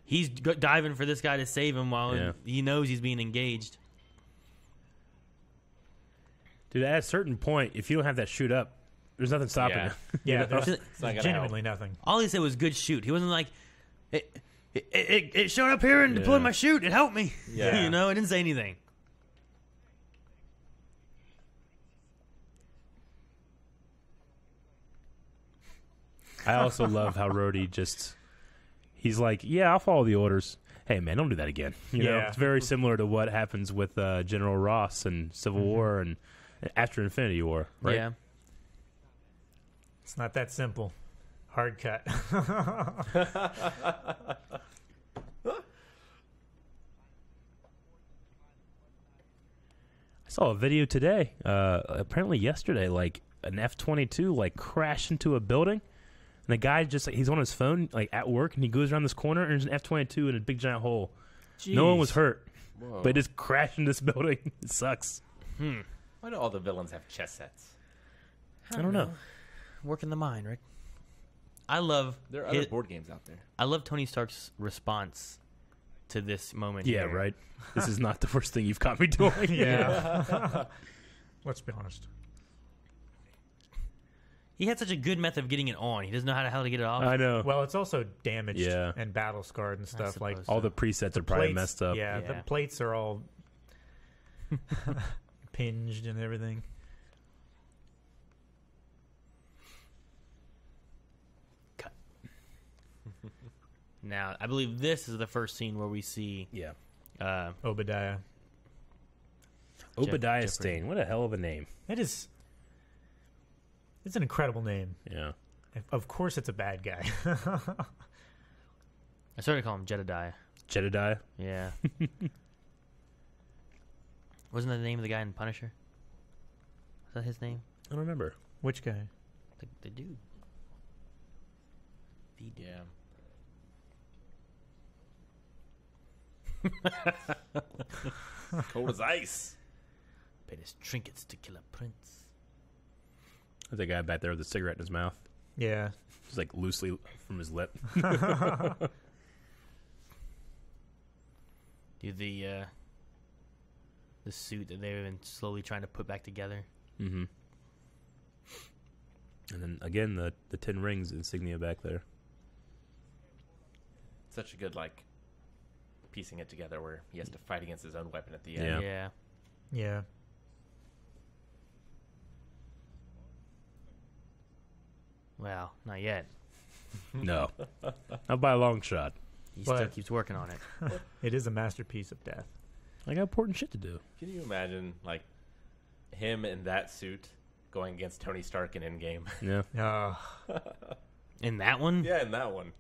he's diving for this guy to save him while he knows he's being engaged. Dude, at a certain point, if you don't have that shoot up, there's nothing stopping you. Yeah, there's it's not genuinely nothing. All he said was good shoot. He wasn't like, it showed up here and deployed my chute. It helped me. Yeah. You know, it didn't say anything. I also love how Rhodey he's like, yeah, I'll follow the orders. Hey, man, don't do that again. You know, it's very similar to what happens with General Ross and Civil War and after Infinity War, right? Yeah. It's not that simple. Hard cut. I saw a video today, apparently yesterday, like an F-22 like crashed into a building, and the guy just he's on his phone like at work, and he goes around this corner, and there's an F-22 in a big giant hole. Jeez. No one was hurt, but it just crashed in this building. It sucks. Why do all the villains have chess sets? I don't know. Working the mind, right? I love. There are other board games out there. I love Tony Stark's response to this moment. Yeah, here. right. This is not the first thing you've caught me doing. Yeah. Let's be honest. He had such a good method of getting it on. He doesn't know how the hell to get it off. I know. Well, it's also damaged and battle scarred and stuff. Like all the presets are probably messed up. Yeah, the plates are all pinged and everything. Cut. Now, I believe this is the first scene where we see Obadiah. Obadiah Stane. What a hell of a name. It is. It's an incredible name. Yeah. Of course, it's a bad guy. I started to call him Jedediah. Jedediah? Yeah. Wasn't that the name of the guy in Punisher? Was that his name? I don't remember. Which guy? The dude. The dude. Yeah. Cold as ice. Paid his trinkets to kill a prince. There's that guy back there with a cigarette in his mouth. Yeah. Just like loosely from his lip. Dude, the suit that they've been slowly trying to put back together. Mm-hmm. And then again, the 10 rings insignia back there. Such a good piecing it together where he has to fight against his own weapon at the end. Yeah. Yeah. Well, not yet. No. Not by a long shot. He still keeps working on it. It is a masterpiece of death. I got important shit to do. Can you imagine, him in that suit going against Tony Stark in Endgame? Yeah. In that one? Yeah, in that one.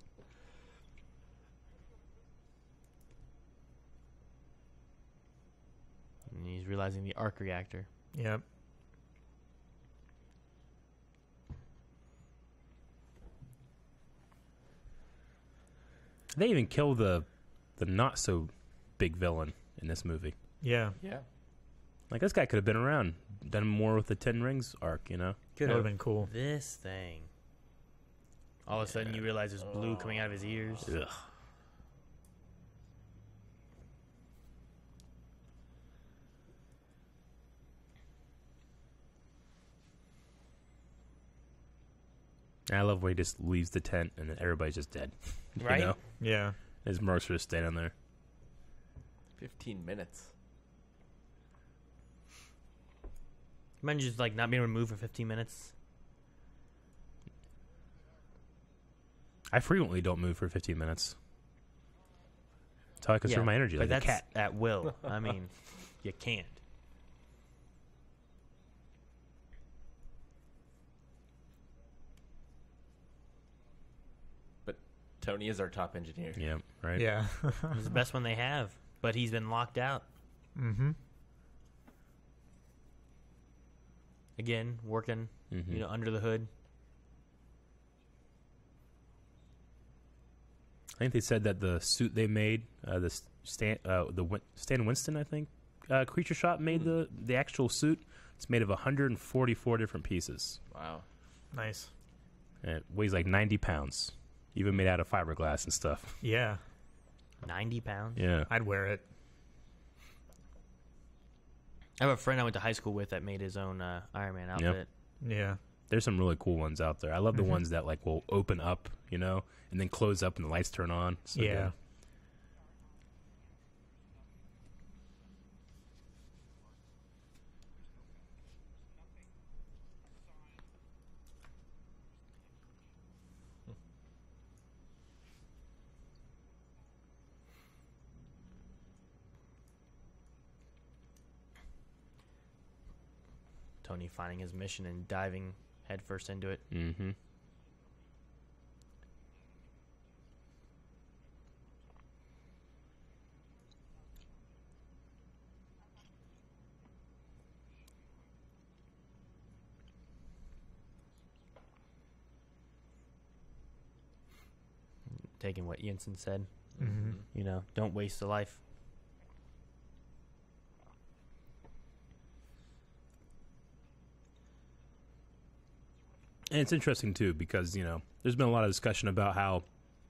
And he's realizing the arc reactor. Yep. They even kill the not so big villain in this movie. Yeah. Yeah. Like this guy could have been around, done more with the 10 Rings arc, you know? Could have been cool. This thing. All of a sudden you realize there's blue coming out of his ears. Ugh. I love when he just leaves the tent and then everybody's just dead. Right? You know? Yeah. His mercs are just standing there. 15 minutes. Imagine just not being able to move for 15 minutes. I frequently don't move for 15 minutes. That's how I conserve my energy, but like a that's cat. at will. I mean, you can't. But Tony is our top engineer. Yeah, right? Yeah. He's the best one they have, but he's been locked out. Mm-hmm. Again, working, under the hood. I think they said that the suit they made, Stan Winston, I think, Creature Shop made the actual suit. It's made of 144 different pieces. Wow. Nice. And it weighs like 90 pounds, even made out of fiberglass and stuff. Yeah. 90 pounds? Yeah. I'd wear it. I have a friend I went to high school with that made his own Iron Man outfit. Yeah. There's some really cool ones out there. I love the ones that will open up, and then close up and the lights turn on. So yeah. good. Tony finding his mission and diving headfirst into it. Mm-hmm. Taking what Jensen said. Mm-hmm. You know, don't waste a life. And it's interesting, too, because, you know, there's been a lot of discussion about how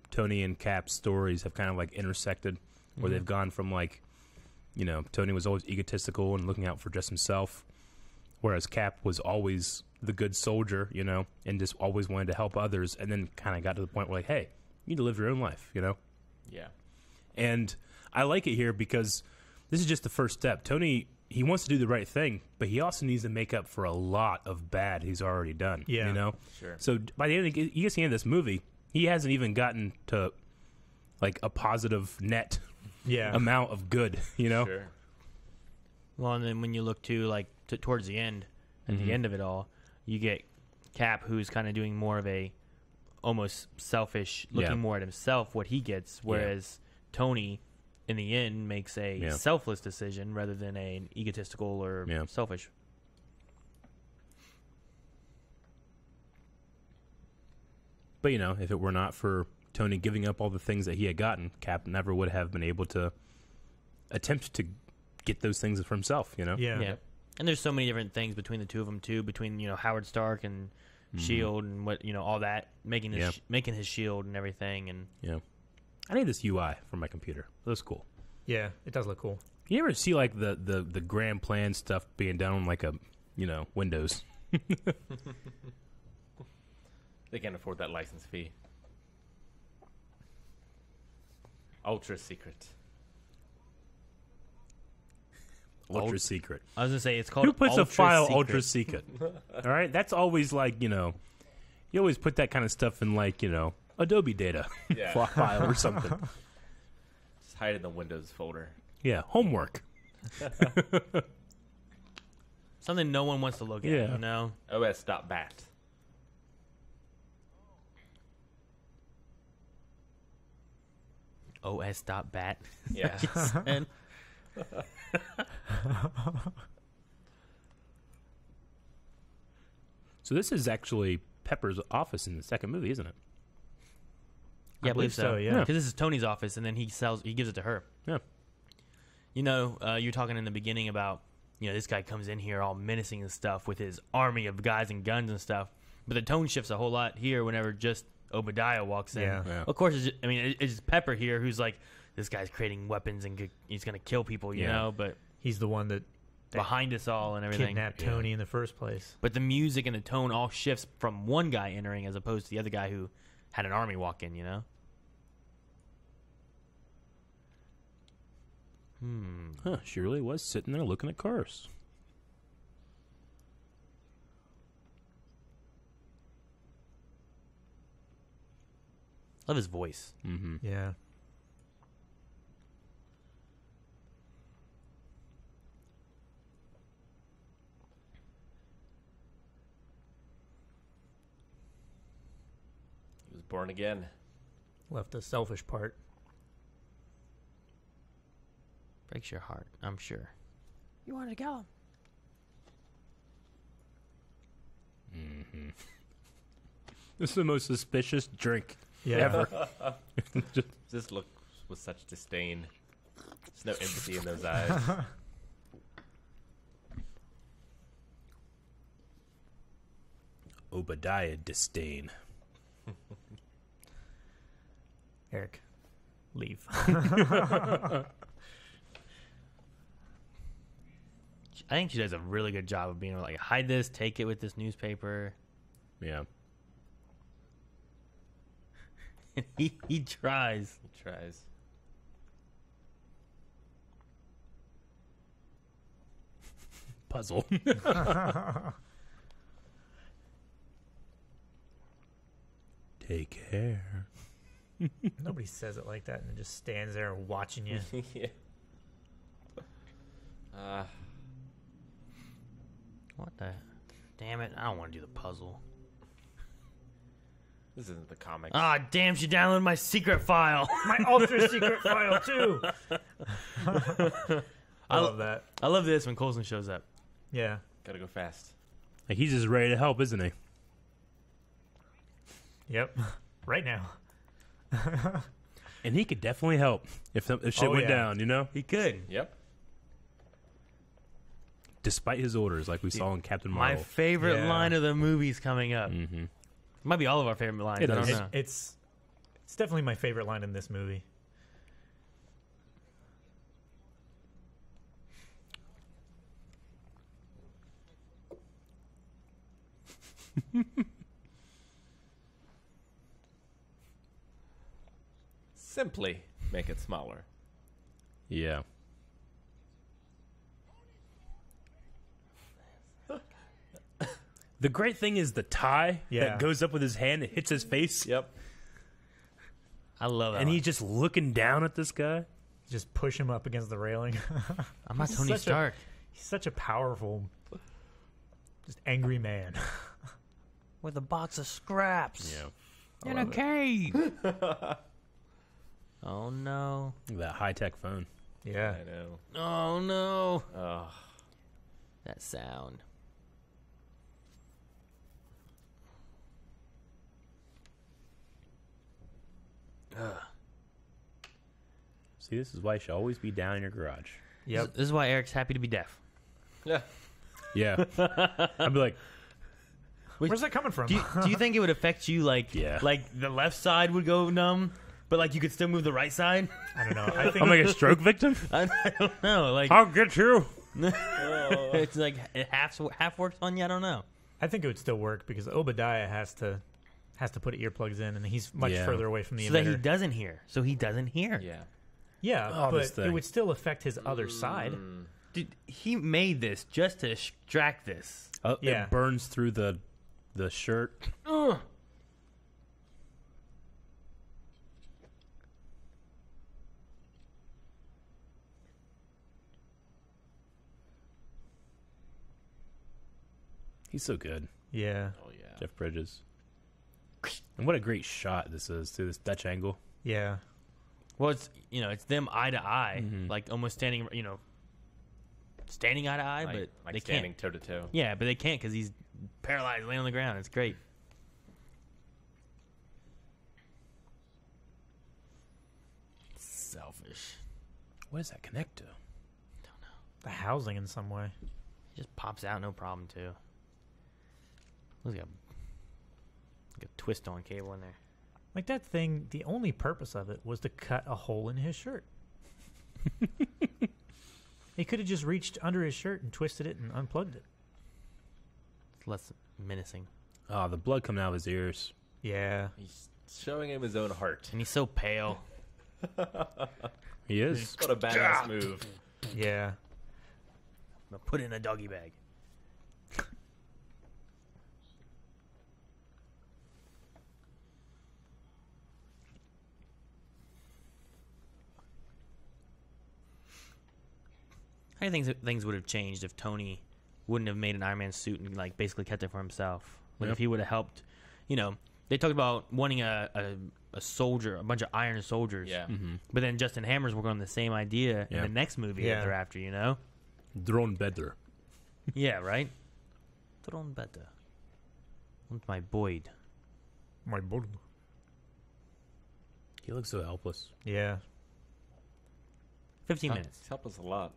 Tony and Cap's stories have kind of, like, intersected, where they've gone from, like, you know, Tony was always egotistical and looking out for just himself, whereas Cap was always the good soldier, you know, and just always wanted to help others, and then kind of got to the point where, like, hey, you need to live your own life, you know? Yeah. And I like it here because this is just the first step. Tony, he wants to do the right thing, but he also needs to make up for a lot of bad he's already done. Yeah. You know? Sure. So by the end of you get to the end of this movie, he hasn't even gotten to like a positive net amount of good, you know? Sure. Well, and then when you look to like towards the end, at the end of it all, you get Cap, who's kind of doing more of a almost selfish, looking more at himself, what he gets, whereas Tony, in the end, makes a selfless decision rather than an egotistical or selfish. But, you know, if it were not for Tony giving up all the things that he had gotten, Cap never would have been able to attempt to get those things for himself, you know? Yeah. And there's so many different things between the two of them, too, between, you know, Howard Stark and Shield and what, you know, all that, making his shield and everything. And I need this UI for my computer. It looks cool. Yeah, it does look cool. You ever see like the grand plan stuff being done on like a, you know, Windows? They can't afford that license fee. Ultra secret. Ultra secret. I was gonna say it's called. Who puts ultra a file secret. ultra secret? All right, that's always like, you know, you always put that kind of stuff in like, you know, Adobe data file or something. Just hide it in the Windows folder. Yeah, homework. Something no one wants to look at. You know. OS.bat. OS.bat. Yeah. And So this is actually Pepper's office in the second movie, isn't it? I believe so. Yeah. Because this is Tony's office, and then he gives it to her. Yeah. You know, you're talking in the beginning about, you know, this guy comes in here all menacing and stuff with his army of guys and guns and stuff. But the tone shifts a whole lot here whenever just Obadiah walks in. Yeah. Of course, it's just Pepper here who's like, this guy's creating weapons and he's going to kill people, you know, but he's the one that behind us all and everything. Kidnapped Tony in the first place. But the music and the tone all shifts from one guy entering as opposed to the other guy who had an army walk in, you know? Huh, she really was sitting there looking at cars. Love his voice. Mm-hmm. Yeah. He was born again. Left the selfish part. Breaks your heart, I'm sure. You wanted to kill him. Mm-hmm. This is the most suspicious drink Yeah. ever. Just look with such disdain. There's no empathy in those eyes. Obadiah disdain. Eric, leave. I think she does a really good job of being like, hide this, take it with this newspaper. Yeah. he tries. He tries. Puzzle. Take care. Nobody says it like that and just stands there watching you. Yeah. What the? Damn it! I don't want to do the puzzle. This isn't the comic. Ah, damn! She downloaded my secret file. My ultra secret file too. I love that. I love this when Coulson shows up. Yeah. Gotta go fast. Like, he's just ready to help, isn't he? Yep. Right now. And he could definitely help if shit went down, you know? He could. Yep. Despite his orders, like we saw in Captain Marvel. My favorite line of the movie's coming up. Mm-hmm. It might be all of our favorite lines. I don't know. It's definitely my favorite line in this movie. Simply make it smaller. Yeah. The great thing is the tie that goes up with his hand and hits his face. Yep. I love that. And he's just looking down at this guy. Just push him up against the railing. I'm not Tony Stark. He's such a powerful, just angry man. With a box of scraps. Yeah. In a cave. Oh, no. That high-tech phone. Yeah. I know. Oh, no. Oh. That sound. Ugh. See, this is why you should always be down in your garage. Yep. This is why Eric's happy to be deaf. Yeah. Yeah. I'd be like, Where's that coming from? Do you think it would affect you like the left side would go numb, but like you could still move the right side? I don't know. I think I'm like a stroke victim? I don't know. Like I'll get you. it's like it half works on you. I don't know. I think it would still work because Obadiah has to put earplugs in, and he's much further away from the So that emitter. he doesn't hear. So he doesn't hear. Yeah. Yeah, Oh, this but thing. it would still affect his other side. Dude, he made this just to extract this. Yeah. It burns through the shirt. Ugh. He's so good, Yeah. Oh yeah. Jeff Bridges. And what a great shot this is, too, this Dutch angle. Yeah. Well, it's them eye to eye, like almost standing, standing eye to eye, but like they standing can't. toe to toe. Yeah, but they can't because he's paralyzed, laying on the ground. It's great. Selfish. What does that connect to? The housing in some way. He just pops out, no problem too. Looks like a twist on cable in there. Like that thing, the only purpose of it was to cut a hole in his shirt. He could have just reached under his shirt and twisted it and unplugged it. It's less menacing. Oh, the blood coming out of his ears. Yeah. He's showing him his own heart. And he's so pale. He is. What a badass move. Yeah. I'm gonna put it in a doggy bag. I think things would have changed if Tony wouldn't have made an Iron Man suit and like basically kept it for himself. Like if he would have helped, they talked about wanting a soldier, a bunch of Iron Soldiers. Yeah. But then Justin Hammer's working on the same idea in the next movie that they're after. Drone better. Yeah, right. Drone better. Want my Boyd. My boy. He looks so helpless. Yeah. 15 minutes. It's helped us a lot.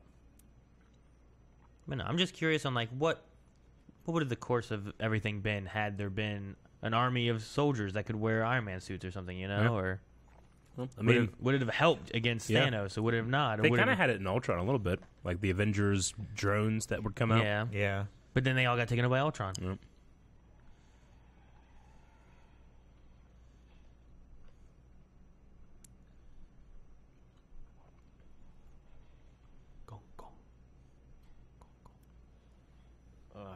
But no, I'm just curious on like what would have the course of everything been had there been an army of soldiers that could wear Iron Man suits or something, or Well, I would it have helped against Thanos, or would it have not? Or they would kind it of had it in Ultron a little bit, like the Avengers drones that would come out. Yeah, Yeah. but then they all got taken away by Ultron. Yep. Go, go.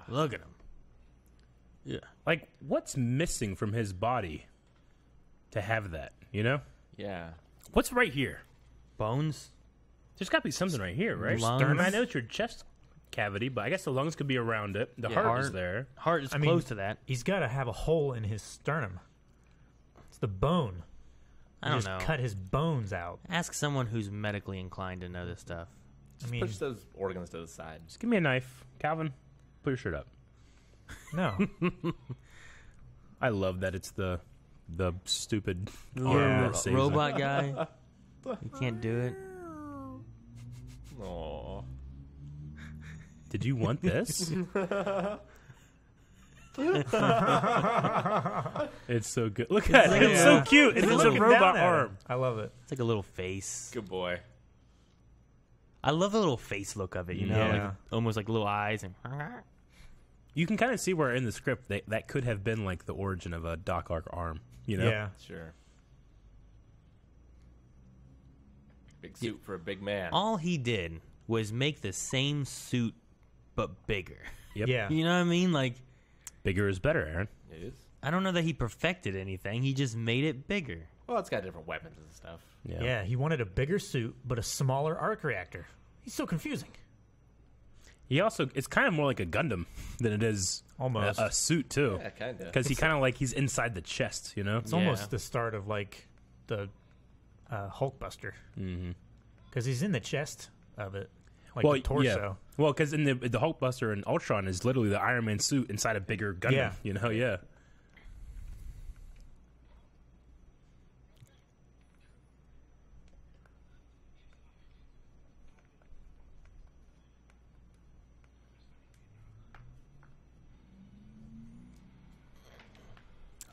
Look at him. Yeah. Like, what's missing from his body to have that, Yeah. What's right here? Bones. There's got to be something right here, right? Lungs. And I know it's your chest cavity, but I guess the lungs could be around it. The heart is there. Heart is close to that. He's got to have a hole in his sternum. It's the bone. I don't know. Cut his bones out. Ask someone who's medically inclined to know this stuff. Just push those organs to the side. Just give me a knife. Calvin, put your shirt up. No. I love that it's the stupid arm that saves robot guy. You can't do it. Aww. Did you want this? It's so good. Look at it. It's so cute. It's a robot arm. I love it. It's like a little face. Good boy. I love the little face look of it, you know? Yeah. Like, almost like little eyes. And You can kind of see where in the script that could have been like the origin of a Doc Ock arm, you know? Yeah. Sure. Big suit for a big man. all he did was make the same suit, but bigger. Yep. Yeah. You know what I mean? Like, Bigger is better, Aaron. It is. I don't know that he perfected anything. He just made it bigger. Well, it's got different weapons and stuff. Yeah, he wanted a bigger suit, but a smaller arc reactor. He's so confusing. He also, it's kind of more like a Gundam than it is Almost. a suit, too. Yeah, kind of. Because he kind of like, he's inside the chest, you know? It's almost the start of, like, the Hulkbuster. Mm-hmm. Because he's in the chest of it. Like the torso. Yeah. Well, because in the Hulkbuster and Ultron is literally the Iron Man suit inside a bigger Gundam, Yeah. you know? Yeah.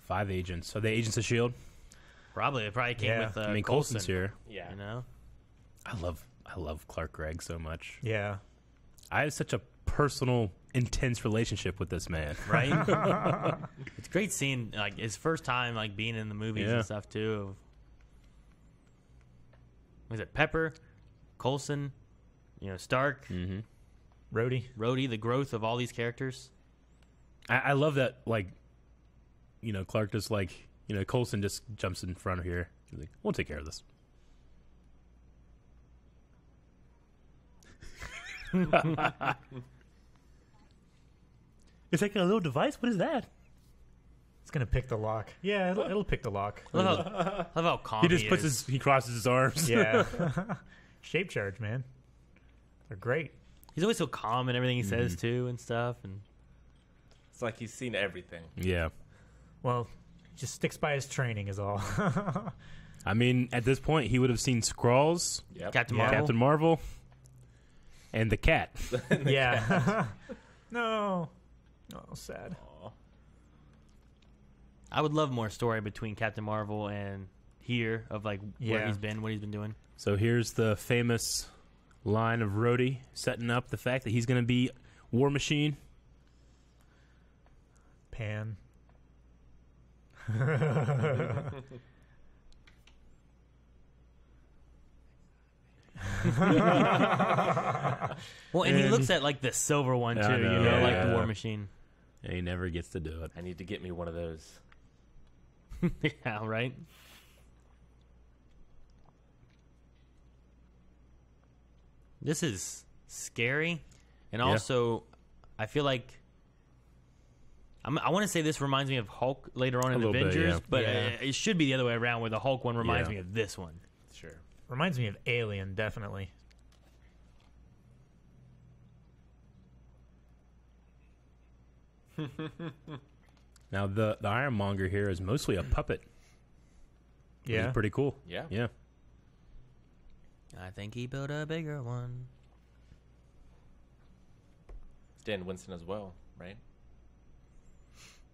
Five agents. Are they agents of S.H.I.E.L.D.? Probably. It probably came with I mean, Coulson's here. Yeah. You know? I love Clark Gregg so much. Yeah. I have such a personal, intense relationship with this man. Right? It's great seeing, like, his first time, like, being in the movies Yeah. and stuff, too. Was it Pepper, Coulson, you know, Stark, Mm-hmm. Rhodey. the growth of all these characters? I love that, like, you know, Clark just, like, you know, Coulson just jumps in front of here. He's like, we'll take care of this. It's like a little device? What is that? It's going to pick the lock. Yeah, it'll pick the lock. I love how calm He just he puts is. he crosses his arms. Yeah. Shape charge, man. They're great. He's always so calm in everything he says, too, and stuff. And It's like he's seen everything. Yeah. Well, he just sticks by his training is all. I mean, at this point, he would have seen Skrulls, Yep. Captain Yeah. Marvel. Captain Marvel, and the cat. Yeah. No. Oh, sad. Aw. I would love more story between Captain Marvel and here of, like, where Yeah. he's been, what he's been doing. So here's the famous line of Rhodey setting up the fact that he's going to be War Machine. Pan. Well, and he And- looks at, like, the silver one, too, I you know, know, like yeah. the War Machine. And he never gets to do it. I need to get me one of those. Yeah, right? This is scary, and Yeah. also, I feel like I want to say this reminds me of Hulk later on in little bit, Avengers, yeah. but Yeah. it should be the other way around, where the Hulk one reminds Yeah. me of this one. Sure. Reminds me of Alien, definitely. Now, the Ironmonger here is mostly a puppet. Which Yeah. is pretty cool. Yeah. Yeah. I think he built a bigger one. Stan Winston as well, right?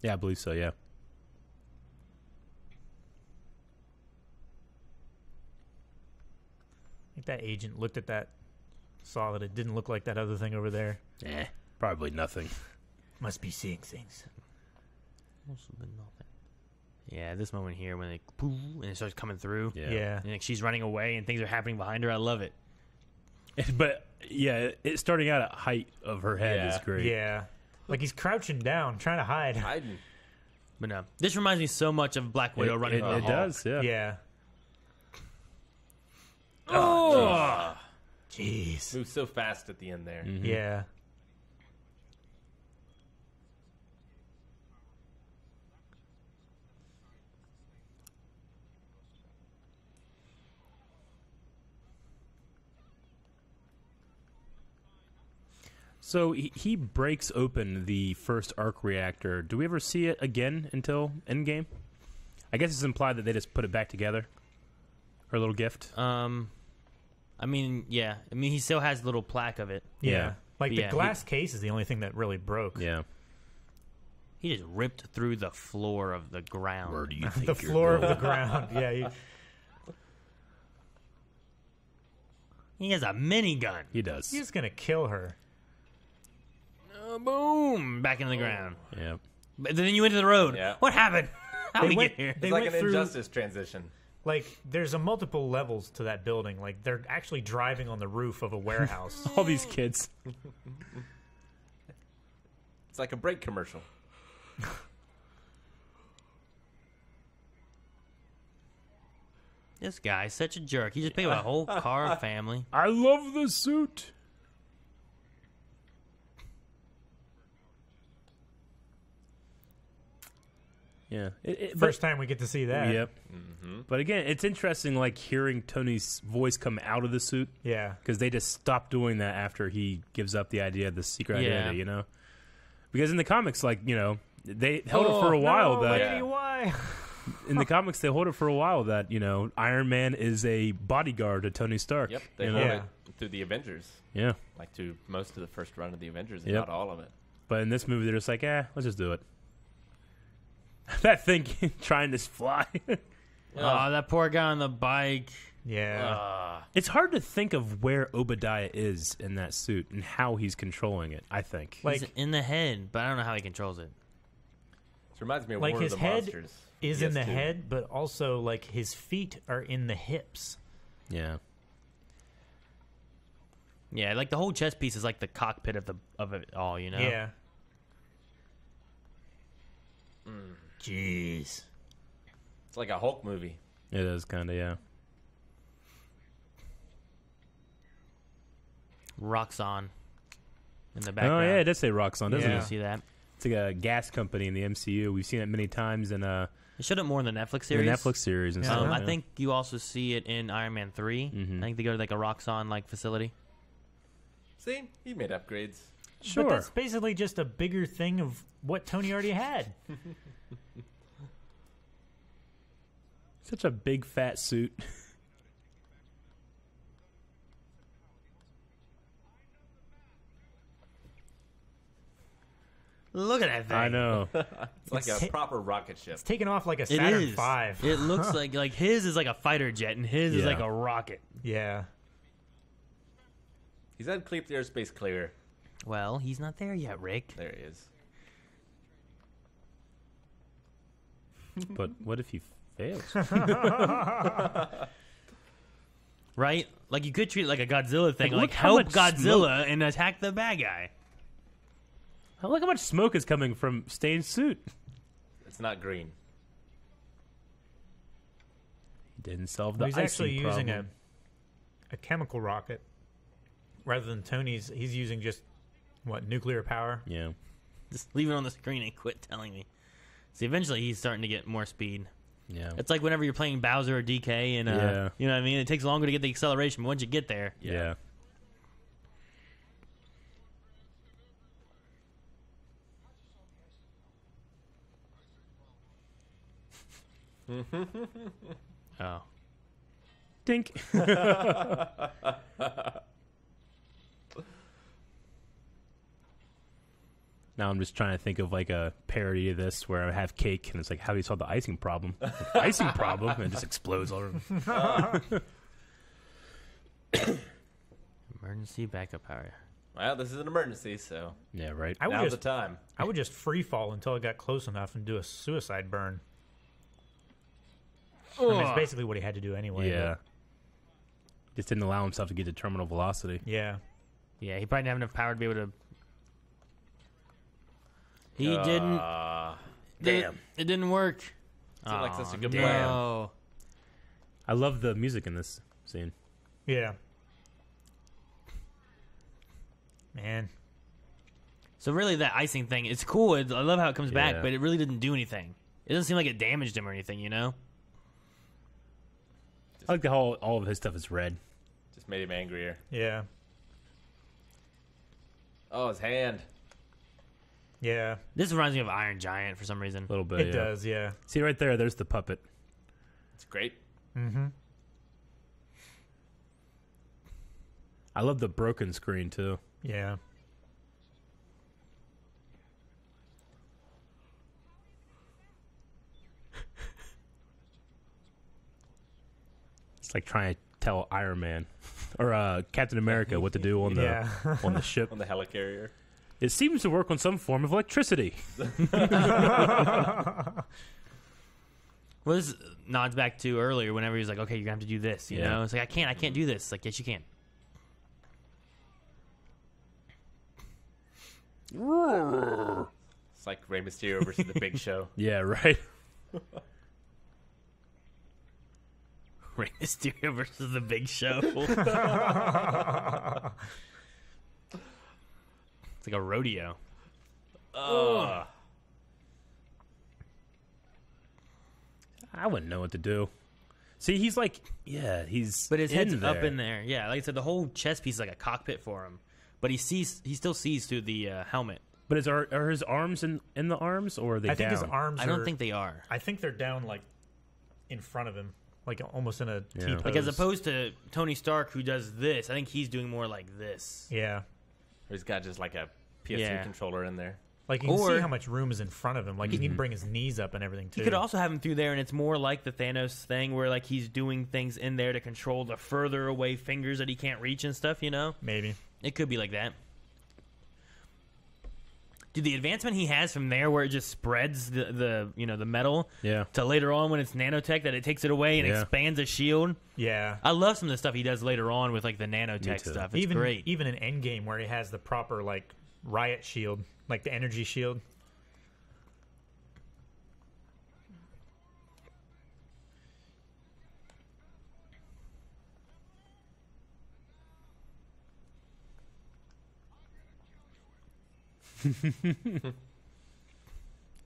Yeah, I believe so, yeah. I think that agent looked at that, saw that it didn't look like that other thing over there. Probably nothing. Must be seeing things. Yeah, this moment here when they poof, and it starts coming through. Yeah. Yeah. And like, she's running away and things are happening behind her. I love it. But, yeah, it starting out at height of her head is Yeah. great. Yeah. Like he's crouching down, trying to hide. Hiding. But no, this reminds me so much of Black Widow running. It to the Hulk. does, yeah. Yeah. Oh, Jeez. Moves so fast at the end there. Mhm. Yeah. So he breaks open the first arc reactor. Do we ever see it again until Endgame? I guess it's implied that they just put it back together. Her little gift. I mean, yeah. I mean, he still has a little plaque of it. Yeah. Like, the Yeah, glass case is the only thing that really broke. Yeah. He just ripped through the floor of the ground. Where do you think The floor of the ground. Yeah. He has a minigun. He does. He's going to kill her. Boom! Back into the ground. Yeah. But then you went to the road. Yeah. What happened? How we get here? They It's like went an through, Injustice transition. like, there's a multiple levels to that building. Like, they're actually driving on the roof of a warehouse. All these kids. It's like a brake commercial. This guy's such a jerk. He just picked up a whole car family. I love the suit. Yeah. First time we get to see that. Yep. But again, it's interesting, like, hearing Tony's voice come out of the suit. Yeah. Because they just stopped doing that after he gives up the idea of the secret Yeah. identity, you know? Because in the comics, like, you know, they held it for a while that... Lady, why? In the comics, they hold it for a while that, you know, Iron Man is a bodyguard to Tony Stark. Yep, they you hold know? it through the Avengers. Yeah. Like, to most of the first run of the Avengers, and Yep. not all of it. But in this movie, they're just like, let's just do it. That thing trying to fly. Oh, that poor guy on the bike. Yeah. It's hard to think of where Obadiah is in that suit and how he's controlling it, I think. He's in the head, but I don't know how he controls it. It reminds me of Like, War his of the head Monsters. is in the PS2. head, but also, like, his feet are in the hips. Yeah. Yeah, like the whole chess piece is like the cockpit of it all, you know? Yeah. Jeez. It's like a Hulk movie. It is kind of, yeah. Roxxon in the background. Oh, yeah, it does say Roxxon, doesn't Yeah. You it? see that? It's like a gas company in the MCU. We've seen it many times in They showed it more in the Netflix the series. Netflix series and Yeah. stuff. I yeah. think you also see it in Iron Man 3. Mhm. I think they go to like a Roxxon like facility. See? He made upgrades. Sure. But that's basically just a bigger thing of what Tony already had. Such a big, fat suit. Look at that thing. I know. It's like a proper rocket ship. It's taken off like a It Saturn is. V. It looks like his is like a fighter jet and his is Yeah. like a rocket. Yeah. He said keep the airspace clear. Well, he's not there yet, Rick. There he is. But what if he fails? Right? Like you could treat it like a Godzilla thing. Like, Like look how help much Godzilla and attack the bad guy. Look how much smoke is coming from Stain's suit. It's not green. He didn't solve the He's icing actually using problem. a chemical rocket rather than Tony's. He's using just, what, nuclear power? Yeah. Just leave it on the screen and quit telling me. See, eventually he's starting to get more speed. Yeah. It's like whenever you're playing Bowser or DK, and Yeah. you know what I mean. It takes longer to get the acceleration, but once you get there, Yeah. oh, Dink. Now I'm just trying to think of like a parody of this where I have cake and it's like, how do you solve the icing problem? Like, icing problem, and it just explodes all over. emergency backup power. Well, this is an emergency, so Yeah, right. I would now's just the time. I would just free fall until I got close enough and do a suicide burn. I mean, it's basically what he had to do anyway. Yeah. Just didn't allow himself to get to terminal velocity. but yeah. Yeah, he probably didn't have enough power to be able to. He didn't. Damn. It didn't work. Seemed like such a good no. plan. I love the music in this scene. Yeah. Man. So really, that icing thing, it's cool. I love how it comes back, Yeah. but it really didn't do anything. It doesn't seem like it damaged him or anything, you know? I like the whole all of his stuff is red. Just made him angrier. Yeah. Oh, his hand. Yeah. This reminds me of Iron Giant for some reason. A little bit. It does, yeah. See right there. There's the puppet. It's great. Mm-hmm. I love the broken screen too. Yeah. It's like trying to tell Iron Man or Captain America what to do on the on the ship. On the helicarrier. It seems to work on some form of electricity. Well, this nods back to earlier whenever he was like, okay, you're going to have to do this. You know? It's like, I can't do this. It's like, yes, you can. It's like Rey Mysterio versus the Big Show. Yeah, right. Rey Mysterio versus the Big Show. It's like a rodeo. I wouldn't know what to do. See, he's like, he's But his head's in up there. in there. Yeah, like I said, the whole chest piece is like a cockpit for him. But he still sees through the helmet. But are his arms in the arms, or are they I down? think his arms I don't think they are. I think they're down, like, in front of him. Like, almost in a Yeah. T-pose. Like, as opposed to Tony Stark, who does this, I think he's doing more like this. Yeah. Or he's got just like a PS3 Yeah. controller in there. Like, you can Or- see how much room is in front of him. Like, he can bring his knees up and everything, too. You could also have him through there, and it's more like the Thanos thing, where like he's doing things in there to control the further away fingers that he can't reach and stuff. You know, Maybe. it could be like that. Dude, the advancement he has from there, where it just spreads the metal, Yeah. to later on when it's nanotech that it takes it away and Yeah. expands a shield. Yeah. I love some of the stuff he does later on with like the Me nanotech too. stuff. It's great. Even in Endgame, where he has the proper, like, riot shield, like the energy shield.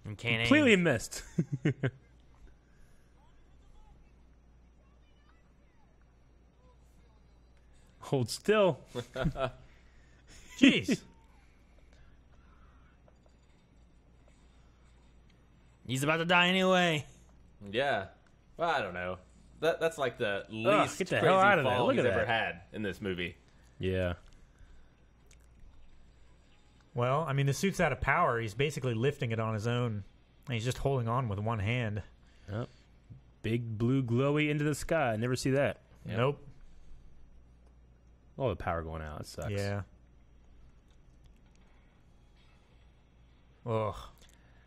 And can't aim. Completely missed. Hold still. Jeez. He's about to die anyway. Yeah. Well, I don't know. That's like the least get the crazy hell out of there. fall Look he's at ever that. had in this movie. Yeah. Well, I mean, the suit's out of power. He's basically lifting it on his own. And he's just holding on with one hand. Yep. Big blue glowy into the sky. I never see that. Yep. Nope. All the power going out. It sucks. Yeah. Ugh.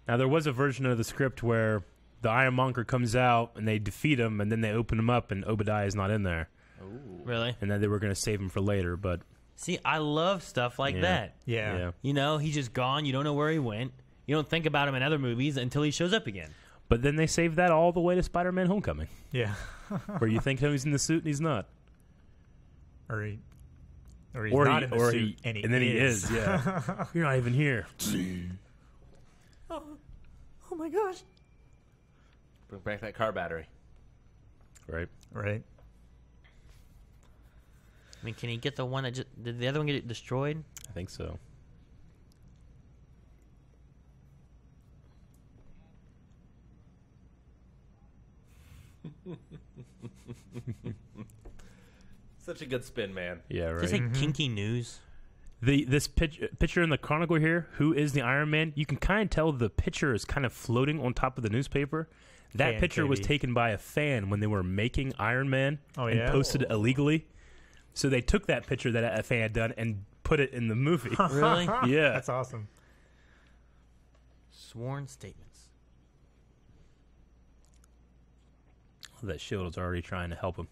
Now, there was a version of the script where the Ironmonger comes out and they defeat him, and then they open him up, and Obadiah is not in there. Ooh. Really? And then they were going to save him for later, but See, I love stuff like Yeah. that. Yeah. You know, he's just gone. You don't know where he went. You don't think about him in other movies until he shows up again. But then they saved that all the way to Spider-Man Homecoming, Yeah. where you think he's in the suit and he's not. Or he's Or not he- in the or suit, he- and and then he is, yeah. You're not even here. Oh my gosh. Bring back that car battery. Right. Right. I mean, can he get the one that just... Did the other one get destroyed? I think so. Such a good spin, man. Yeah, right. Just like kinky news. This picture in the Chronicle here, who is the Iron Man? You can kind of tell the picture is kind of floating on top of the newspaper. That KNKB. picture was taken by a fan when they were making Iron Man and yeah? posted it illegally. So they took that picture that a fan had done and put it in the movie. Really? Yeah. That's awesome. Sworn statements. That shield is already trying to help him.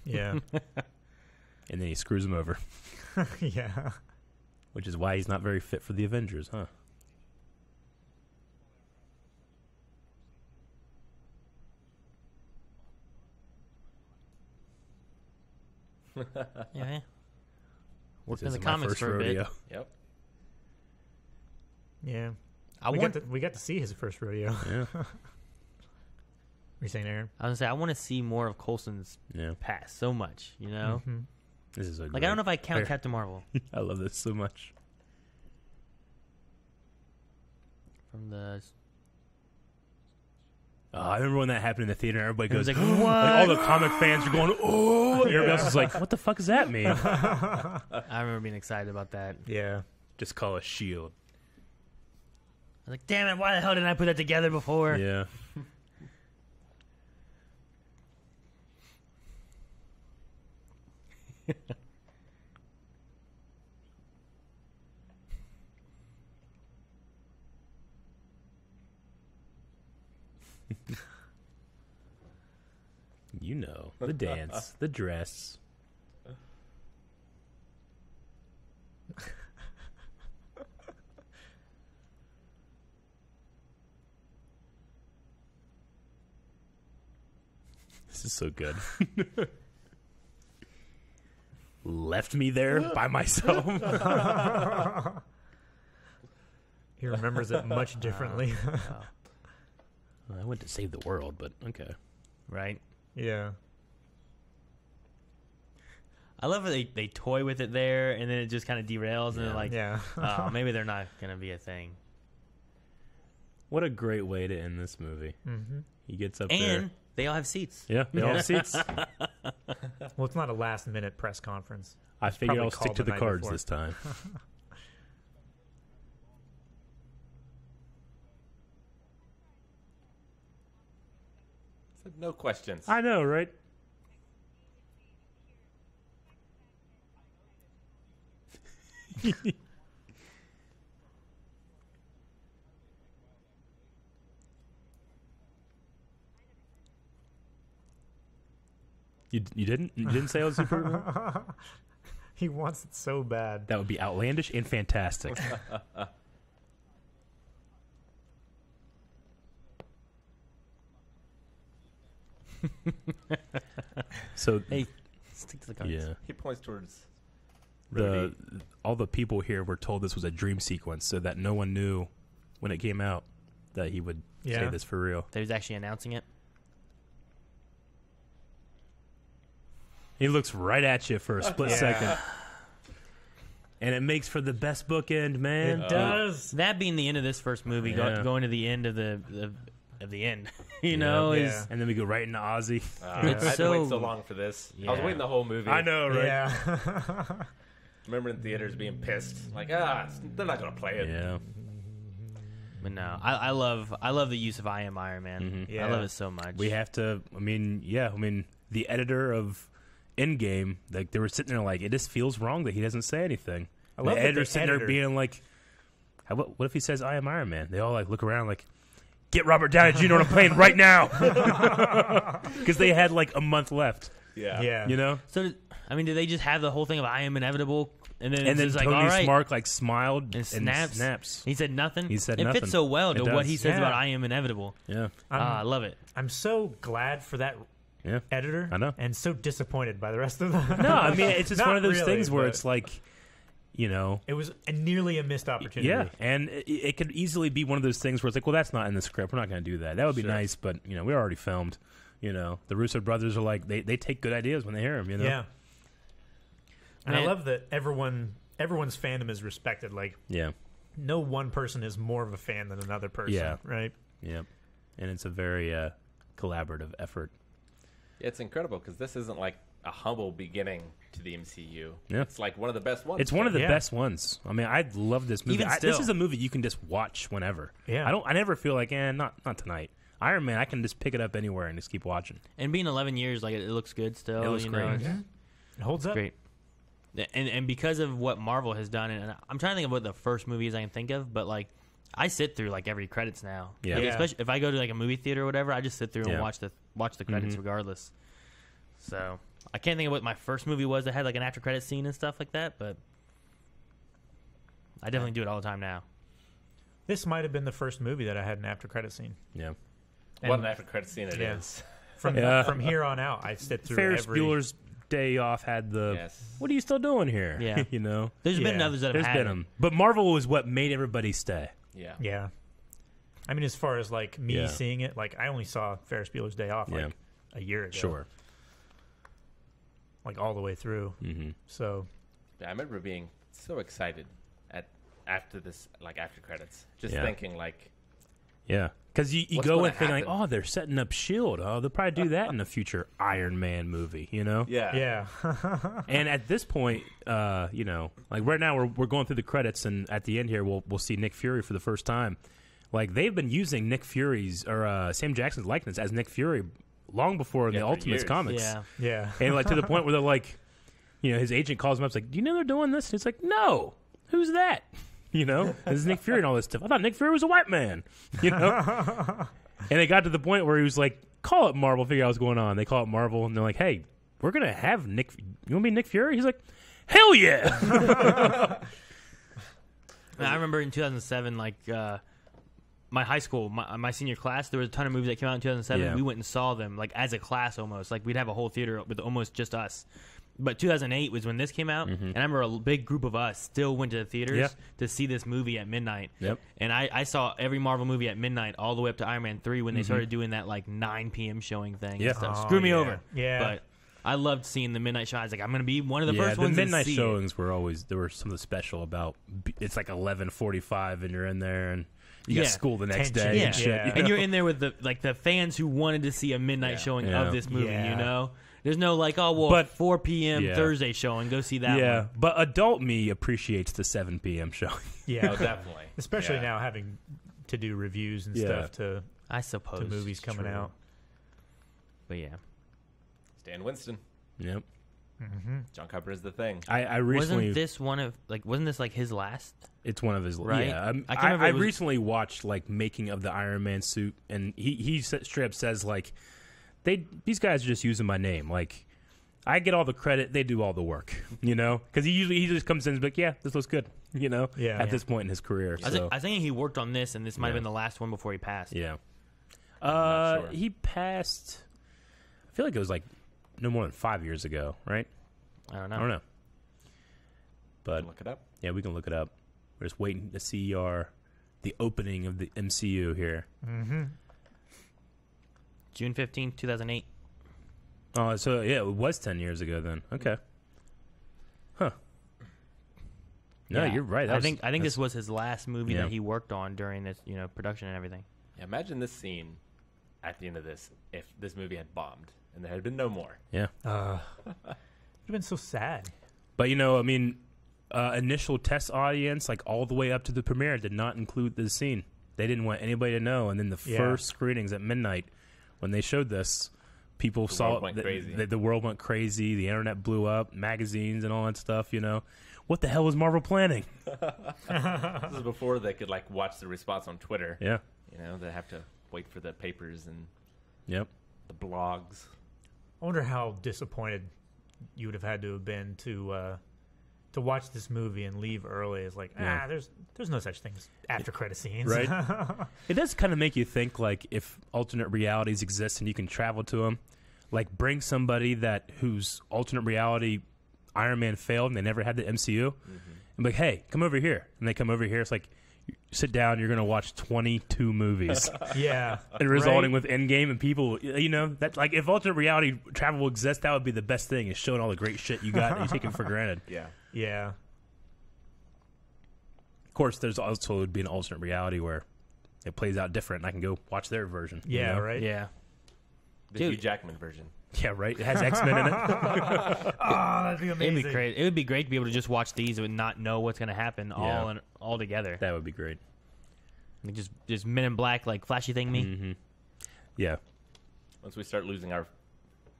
Yeah. And then he screws him over, Yeah. which is why he's not very fit for the Avengers, huh? Yeah. Worked This in the isn't my comics first for a bit. rodeo. Yep. Yeah. I we want. got to see his first rodeo. Yeah. You saying, Aaron? I was gonna say I want to see more of Coulson's Yeah. past so much. You know. Mhm. This is a Like, I don't know if I count Captain Marvel. I love this so much. From the... I remember when that happened in the theater. Everybody goes, like, what? what? Like, all the comic fans are going, oh. Everybody else is like, what the fuck does that mean? I remember being excited about that. Yeah. Just call a shield. I was like, damn it, why the hell didn't I put that together before? Yeah. You know, the dance, the dress. This is so good. Left me there by myself. He remembers it much differently. I went to save the world, but okay. Right? Yeah. I love how they toy with it there, and then it just kind of derails, and they're like, Yeah. oh, maybe they're not going to be a thing. What a great way to end this movie. Mm-hmm. He gets up And there. they all have seats. Yeah, they all have seats. Well, it's not a last-minute press conference. I figured probably I'll stick called to the the night cards before. this time. No questions. I know, right? You didn't? You didn't say it was super? He wants it so bad. That would be outlandish and fantastic. So Hey, stick to the cards. yeah, He points towards all the people here were told this was a dream sequence, so that no one knew when it came out that he would say Yeah. this for real. They was actually announcing it. He looks right at you for a split Yeah. second, and it makes for the best bookend, man. It does. That being the end of this first movie, Yeah. going to the end of the end, you know, Yeah. is And then we go right into Ozzy. It's I had to so- wait so long for this. I was Yeah. waiting the whole movie. I know, right? Yeah. Remember in theaters being pissed, like they're not gonna play it. Yeah. but no, I love the use of I Am Iron Man. Mhm. Yeah. I love it so much. We have to. I mean, the editor of Endgame, like they were sitting there, like it just feels wrong that he doesn't say anything. I And love the that editor's the sitting there editor- being like, "What if he says I am Iron Man?" They all like look around, like, "Get Robert Downey Jr. on a plane right now," because they had like a month left. Yeah. Yeah. You know. So, I mean, did they just have the whole thing of I am inevitable, and then And then it's just Tony like, all right, Stark like smiled and snaps. He said nothing. He said it nothing. fits so well It to does. what he says Yeah. about I am inevitable. Yeah. I love it. I'm so glad for that Yeah. editor. I know. And so disappointed by the rest of the. No, I mean it's just Not one of those really, things where but it's like, you know. It was nearly a missed opportunity. Yeah, and it could easily be one of those things where it's like, well, that's not in the script. We're not going to do that. That would be Sure. nice, but you know, we already filmed. You know, the Russo brothers are like they take good ideas when they hear them. You know, Yeah. And I Man. love that everyone's fandom is respected. Like, yeah, no one person is more of a fan than another person. Yeah. Right? yeah, and it's a very collaborative effort. It's incredible because this isn't like a humble beginning to the MCU. Yeah. It's like one of the best ones. It's one of the Yeah. best ones. I mean, I love this movie. Even This still. is a movie you can just watch whenever. Yeah. I never feel like, not tonight. Iron Man, I can just pick it up anywhere and just keep watching. And being 11 years, like it looks good still. It looks you great. know, it's It holds up. great. And because of what Marvel has done, and I'm trying to think of what the first movies I can think of, but like I sit through like every credits now. Yeah. Like, Yeah. especially if I go to like a movie theater or whatever, I just sit through Yeah. and watch the credits regardless. So I can't think of what my first movie was that had like an after credit scene and stuff like that, but I definitely do it all the time now. This might have been the first movie that I had an after credit scene. Yeah, What And- an after credit scene it Yeah. is. From Yeah. from here on out, I sit through Ferris every. Bueller's Day Off had the. Yes. What are you still doing here? Yeah. you know. There's been Yeah. others that have There's had been it. them, but Marvel was what made everybody stay. Yeah. Yeah. I mean, as far as like me Yeah. seeing it, like I only saw Ferris Bueller's Day Off like Yeah. a year ago. Sure. like all the way through. Mm-hmm. So Yeah, I remember being so excited after this, like after credits, just Yeah. thinking like, Yeah, because you What's go gonna and think like, happen? oh, they're setting up Shield. Oh, they'll probably do that in a future Iron Man movie. yeah, And at this point, like right now we're going through the credits, and at the end here we'll see Nick Fury for the first time. Like they've been using Nick Fury's or Sam Jackson's likeness as Nick Fury long before in the for Ultimates years. comics. yeah. And like to the point where they're like, his agent calls him up, it's like, do you know they're doing this? And he's like, no, who's that? This is Nick Fury and all this stuff. I thought Nick Fury was a white man. And it got to the point where he was like, call it Marvel, figure out what's going on. They call it Marvel, and they're like, hey, we're gonna have Nick. You want to be Nick Fury? He's like, hell yeah. I remember in 2007, like my high school, my senior class, there was a ton of movies that came out in 2007. Yeah. We went and saw them like as a class almost. Like we'd have a whole theater with almost just us. But 2008 was when this came out, and I remember a big group of us still went to the theaters to see this movie at midnight. Yep. And I saw every Marvel movie at midnight all the way up to Iron Man 3 when they started doing that like 9 p.m. showing thing. Yeah. And stuff. Oh, Screw me yeah. over. Yeah. But I loved seeing the midnight show. I was like, I'm going to be one of the first the ones midnight to see showings were always, there was something special about. It's like 11:45, and you're in there, and you got Yeah. school the next Tension. day Yeah. and shit. Yeah. And you're in there with the fans who wanted to see a midnight showing Yeah. of this movie, Yeah. There's no like, oh, well, But- 4 p.m. Yeah. Thursday showing, go see that Yeah, one. but adult me appreciates the 7 p.m. showing. Yeah, oh, definitely, especially Yeah. now having to do reviews and Yeah. stuff to I suppose. movies coming True. out. But yeah. Stan Winston, Yep. John Carpenter is the thing. I recently Wasn't this like his last? it's one of his Right? Yeah, I can't remember, I it was- recently watched like making of the Iron Man suit, and he straight up says like these guys are just using my name. Like I get all the credit, they do all the work. Because he just comes in and is like, yeah, this looks good. Yeah. At this point in his career. So. I think he worked on this, and this might have Yeah. been the last one before he passed. Yeah. not sure. He passed. I feel like it was like no more than 5 years ago, right? I don't know. I don't know. But Look it up. yeah, we can look it up. We're just waiting to see the opening of the MCU here. June 15th, 2008. Oh, so yeah, it was 10 years ago then. Okay. Huh. No, Yeah. you're right. I think this was his last movie Yeah. that he worked on during this, production and everything. Yeah, imagine this scene at the end of this if this movie had bombed and there had been no more. Yeah. It'd have been so sad. But initial test audience, like all the way up to the premiere, did not include this scene. They didn't want anybody to know. And then the first screenings at midnight, when they showed this, people The saw world went crazy. The world went crazy. The internet blew up, magazines and all that stuff. What the hell was Marvel planning? This is before they could like watch the response on Twitter. Yeah. They have to wait for the papers and Yep. the blogs. I wonder how disappointed you would have had to have been to watch this movie and leave early. It's like, Yeah. there's no such thing as after credit scenes, Right. It does kind of make you think, like, if alternate realities exist and you can travel to them, like, bring somebody whose alternate reality Iron Man failed and they never had the MCU, and be like, hey, come over here. And they come over here. It's like, you sit down, you're going to watch 22 movies. Yeah, And resulting right? with Endgame and people, that like if alternate reality travel exists, that would be the best thing, is showing all the great shit you got that you take it for granted. Yeah. Yeah, Of course, there's also would be an alternate reality where it plays out different and I can go watch their version. yeah, right. Yeah. The Dude. Hugh Jackman version. Yeah, right. It has X-Men in it. Oh, that'd be amazing. It'd be great. It would be great to be able to just watch these and not know what's going to happen Yeah. all together. That would be great. Like just Men in Black, like flashy thing me. Mm-hmm. Yeah. Once we start losing our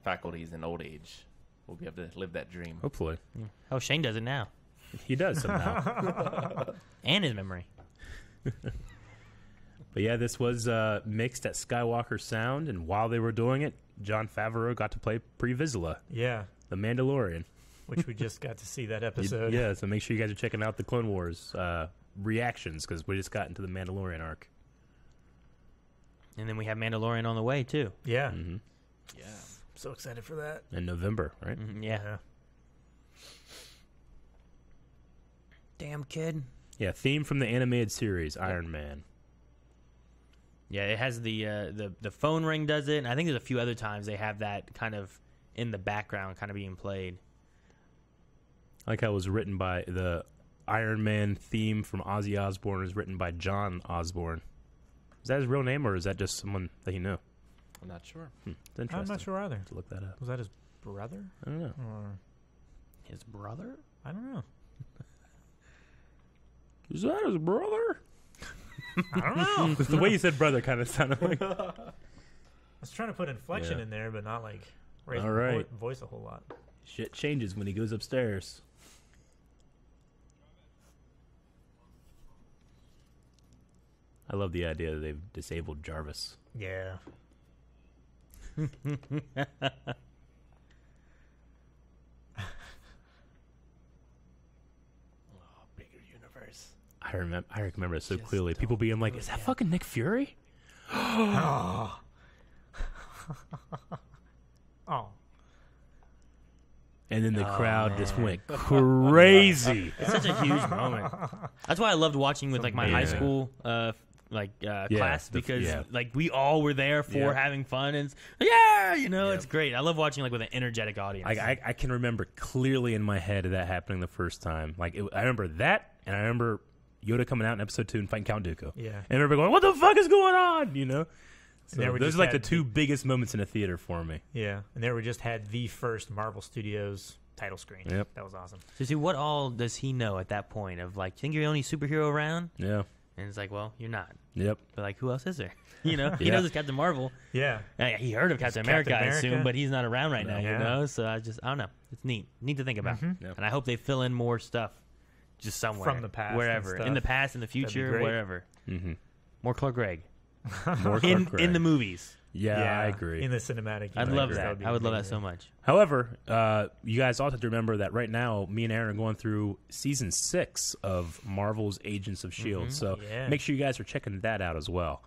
faculties in old age, we'll be able to live that dream. Hopefully. Oh, Shane does it now. He does somehow. And his memory. But yeah, this was mixed at Skywalker Sound, and while they were doing it, Jon Favreau got to play Pre Vizsla, Yeah, the Mandalorian. which we just got to see that episode. Yeah, so make sure you guys are checking out the Clone Wars reactions, because we just got into the Mandalorian arc. And then we have Mandalorian on the way, too. Yeah. Mm-hmm. Yeah. I'm so excited for that. In November, right? Mhm, yeah. Damn, kid. Yeah, theme from the animated series, Iron Man. Yeah, it has the phone ring does it, and I think there's a few other times they have that kind of in the background, kind of being played. I like how it was written by the Iron Man theme from Ozzy Osbourne is written by John Osbourne. Is that his real name, or is that just someone that he knew? I'm not sure. It's interesting. I'm not sure either. To look that up. Was that his brother? I don't know. Or His brother? I don't know. Is that his brother? I don't know. The way you said brother kind of sounded like. I was trying to put inflection in there, but not like raise All my right. voice a whole lot. Shit changes when he goes upstairs. I love the idea that they've disabled Jarvis. Yeah. Bigger universe. I remember it so Just clearly. People being like, "Is that fucking Nick Fury?" Oh. Oh. And then the crowd just went crazy. It's such a huge moment. That's why I loved watching with like my high school class, because like we all were there for having fun, and it's great. I love watching like with an energetic audience. I can remember clearly in my head that happening the first time. Like I remember that, and I remember Yoda coming out in episode 2 and fighting Count Dooku. Yeah. And everybody going, "What the fuck is going on?" You know. So there we those just are like the had two biggest moments in a theater for me. Yeah. And there we just had the first Marvel Studios title screen. Yep. That was awesome. So see, what all does he know at that point of like, think you're the only superhero around? Yeah. And it's like, well, you're not. Yep. But like, who else is there? You know, he knows it's Captain Marvel. Yeah. He heard of Captain America, I assume, but he's not around right now. Yeah. You know, so I don't know. It's neat to think about, Yep. and I hope they fill in more stuff, just somewhere From the past wherever, and stuff. in the past, in the future, great. wherever. Mm-hmm. More Clark Gregg More in Clark Gregg. the movies. Yeah, I agree. In the cinematic I'd universe, love agree. that. be I would love that amazing. so much. However, you guys also have to remember that right now, me and Aaron are going through season 6 of Marvel's Agents of S.H.I.E.L.D. So Yeah. make sure you guys are checking that out as well.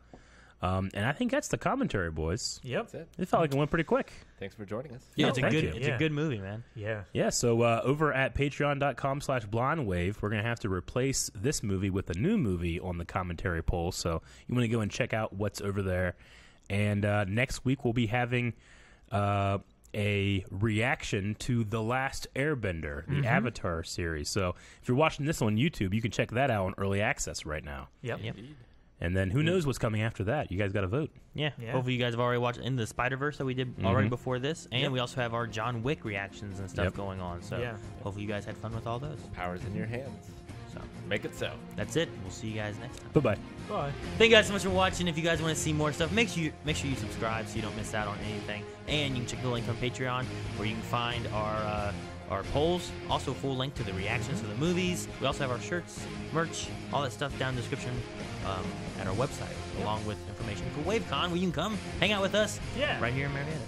And I think that's the commentary, boys. Yep. That's it. It felt like it went pretty quick. Thanks for joining us. Yeah, No, it's a thank good, you. it's a Yeah. good movie, man. Yeah. Yeah, so over at patreon.com/blindwave, we're going to have to replace this movie with a new movie on the commentary poll. So you want to go and check out what's over there. And next week we'll be having a reaction to The Last Airbender, the Avatar series. So if you're watching this on YouTube, you can check that out on Early Access right now. Yep. Yep. And then who knows what's coming after that? You guys got to vote. Yeah. Yeah. Hopefully you guys have already watched Into the Spider-Verse that we did already before this, and we also have our John Wick reactions and stuff Yep. going on. So Yeah. hopefully you guys had fun with all those. Power's in your hands. So Make it so. that's it. We'll see you guys next time. Bye-bye. Bye. Thank you guys so much for watching. If you guys want to see more stuff, make sure you subscribe so you don't miss out on anything. And you can check the link on Patreon where you can find our polls, also a full link to the reactions to the movies. We also have our shirts, merch, all that stuff down in the description at our website, along with information for WaveCon, where you can come hang out with us Yeah. right here in Marietta.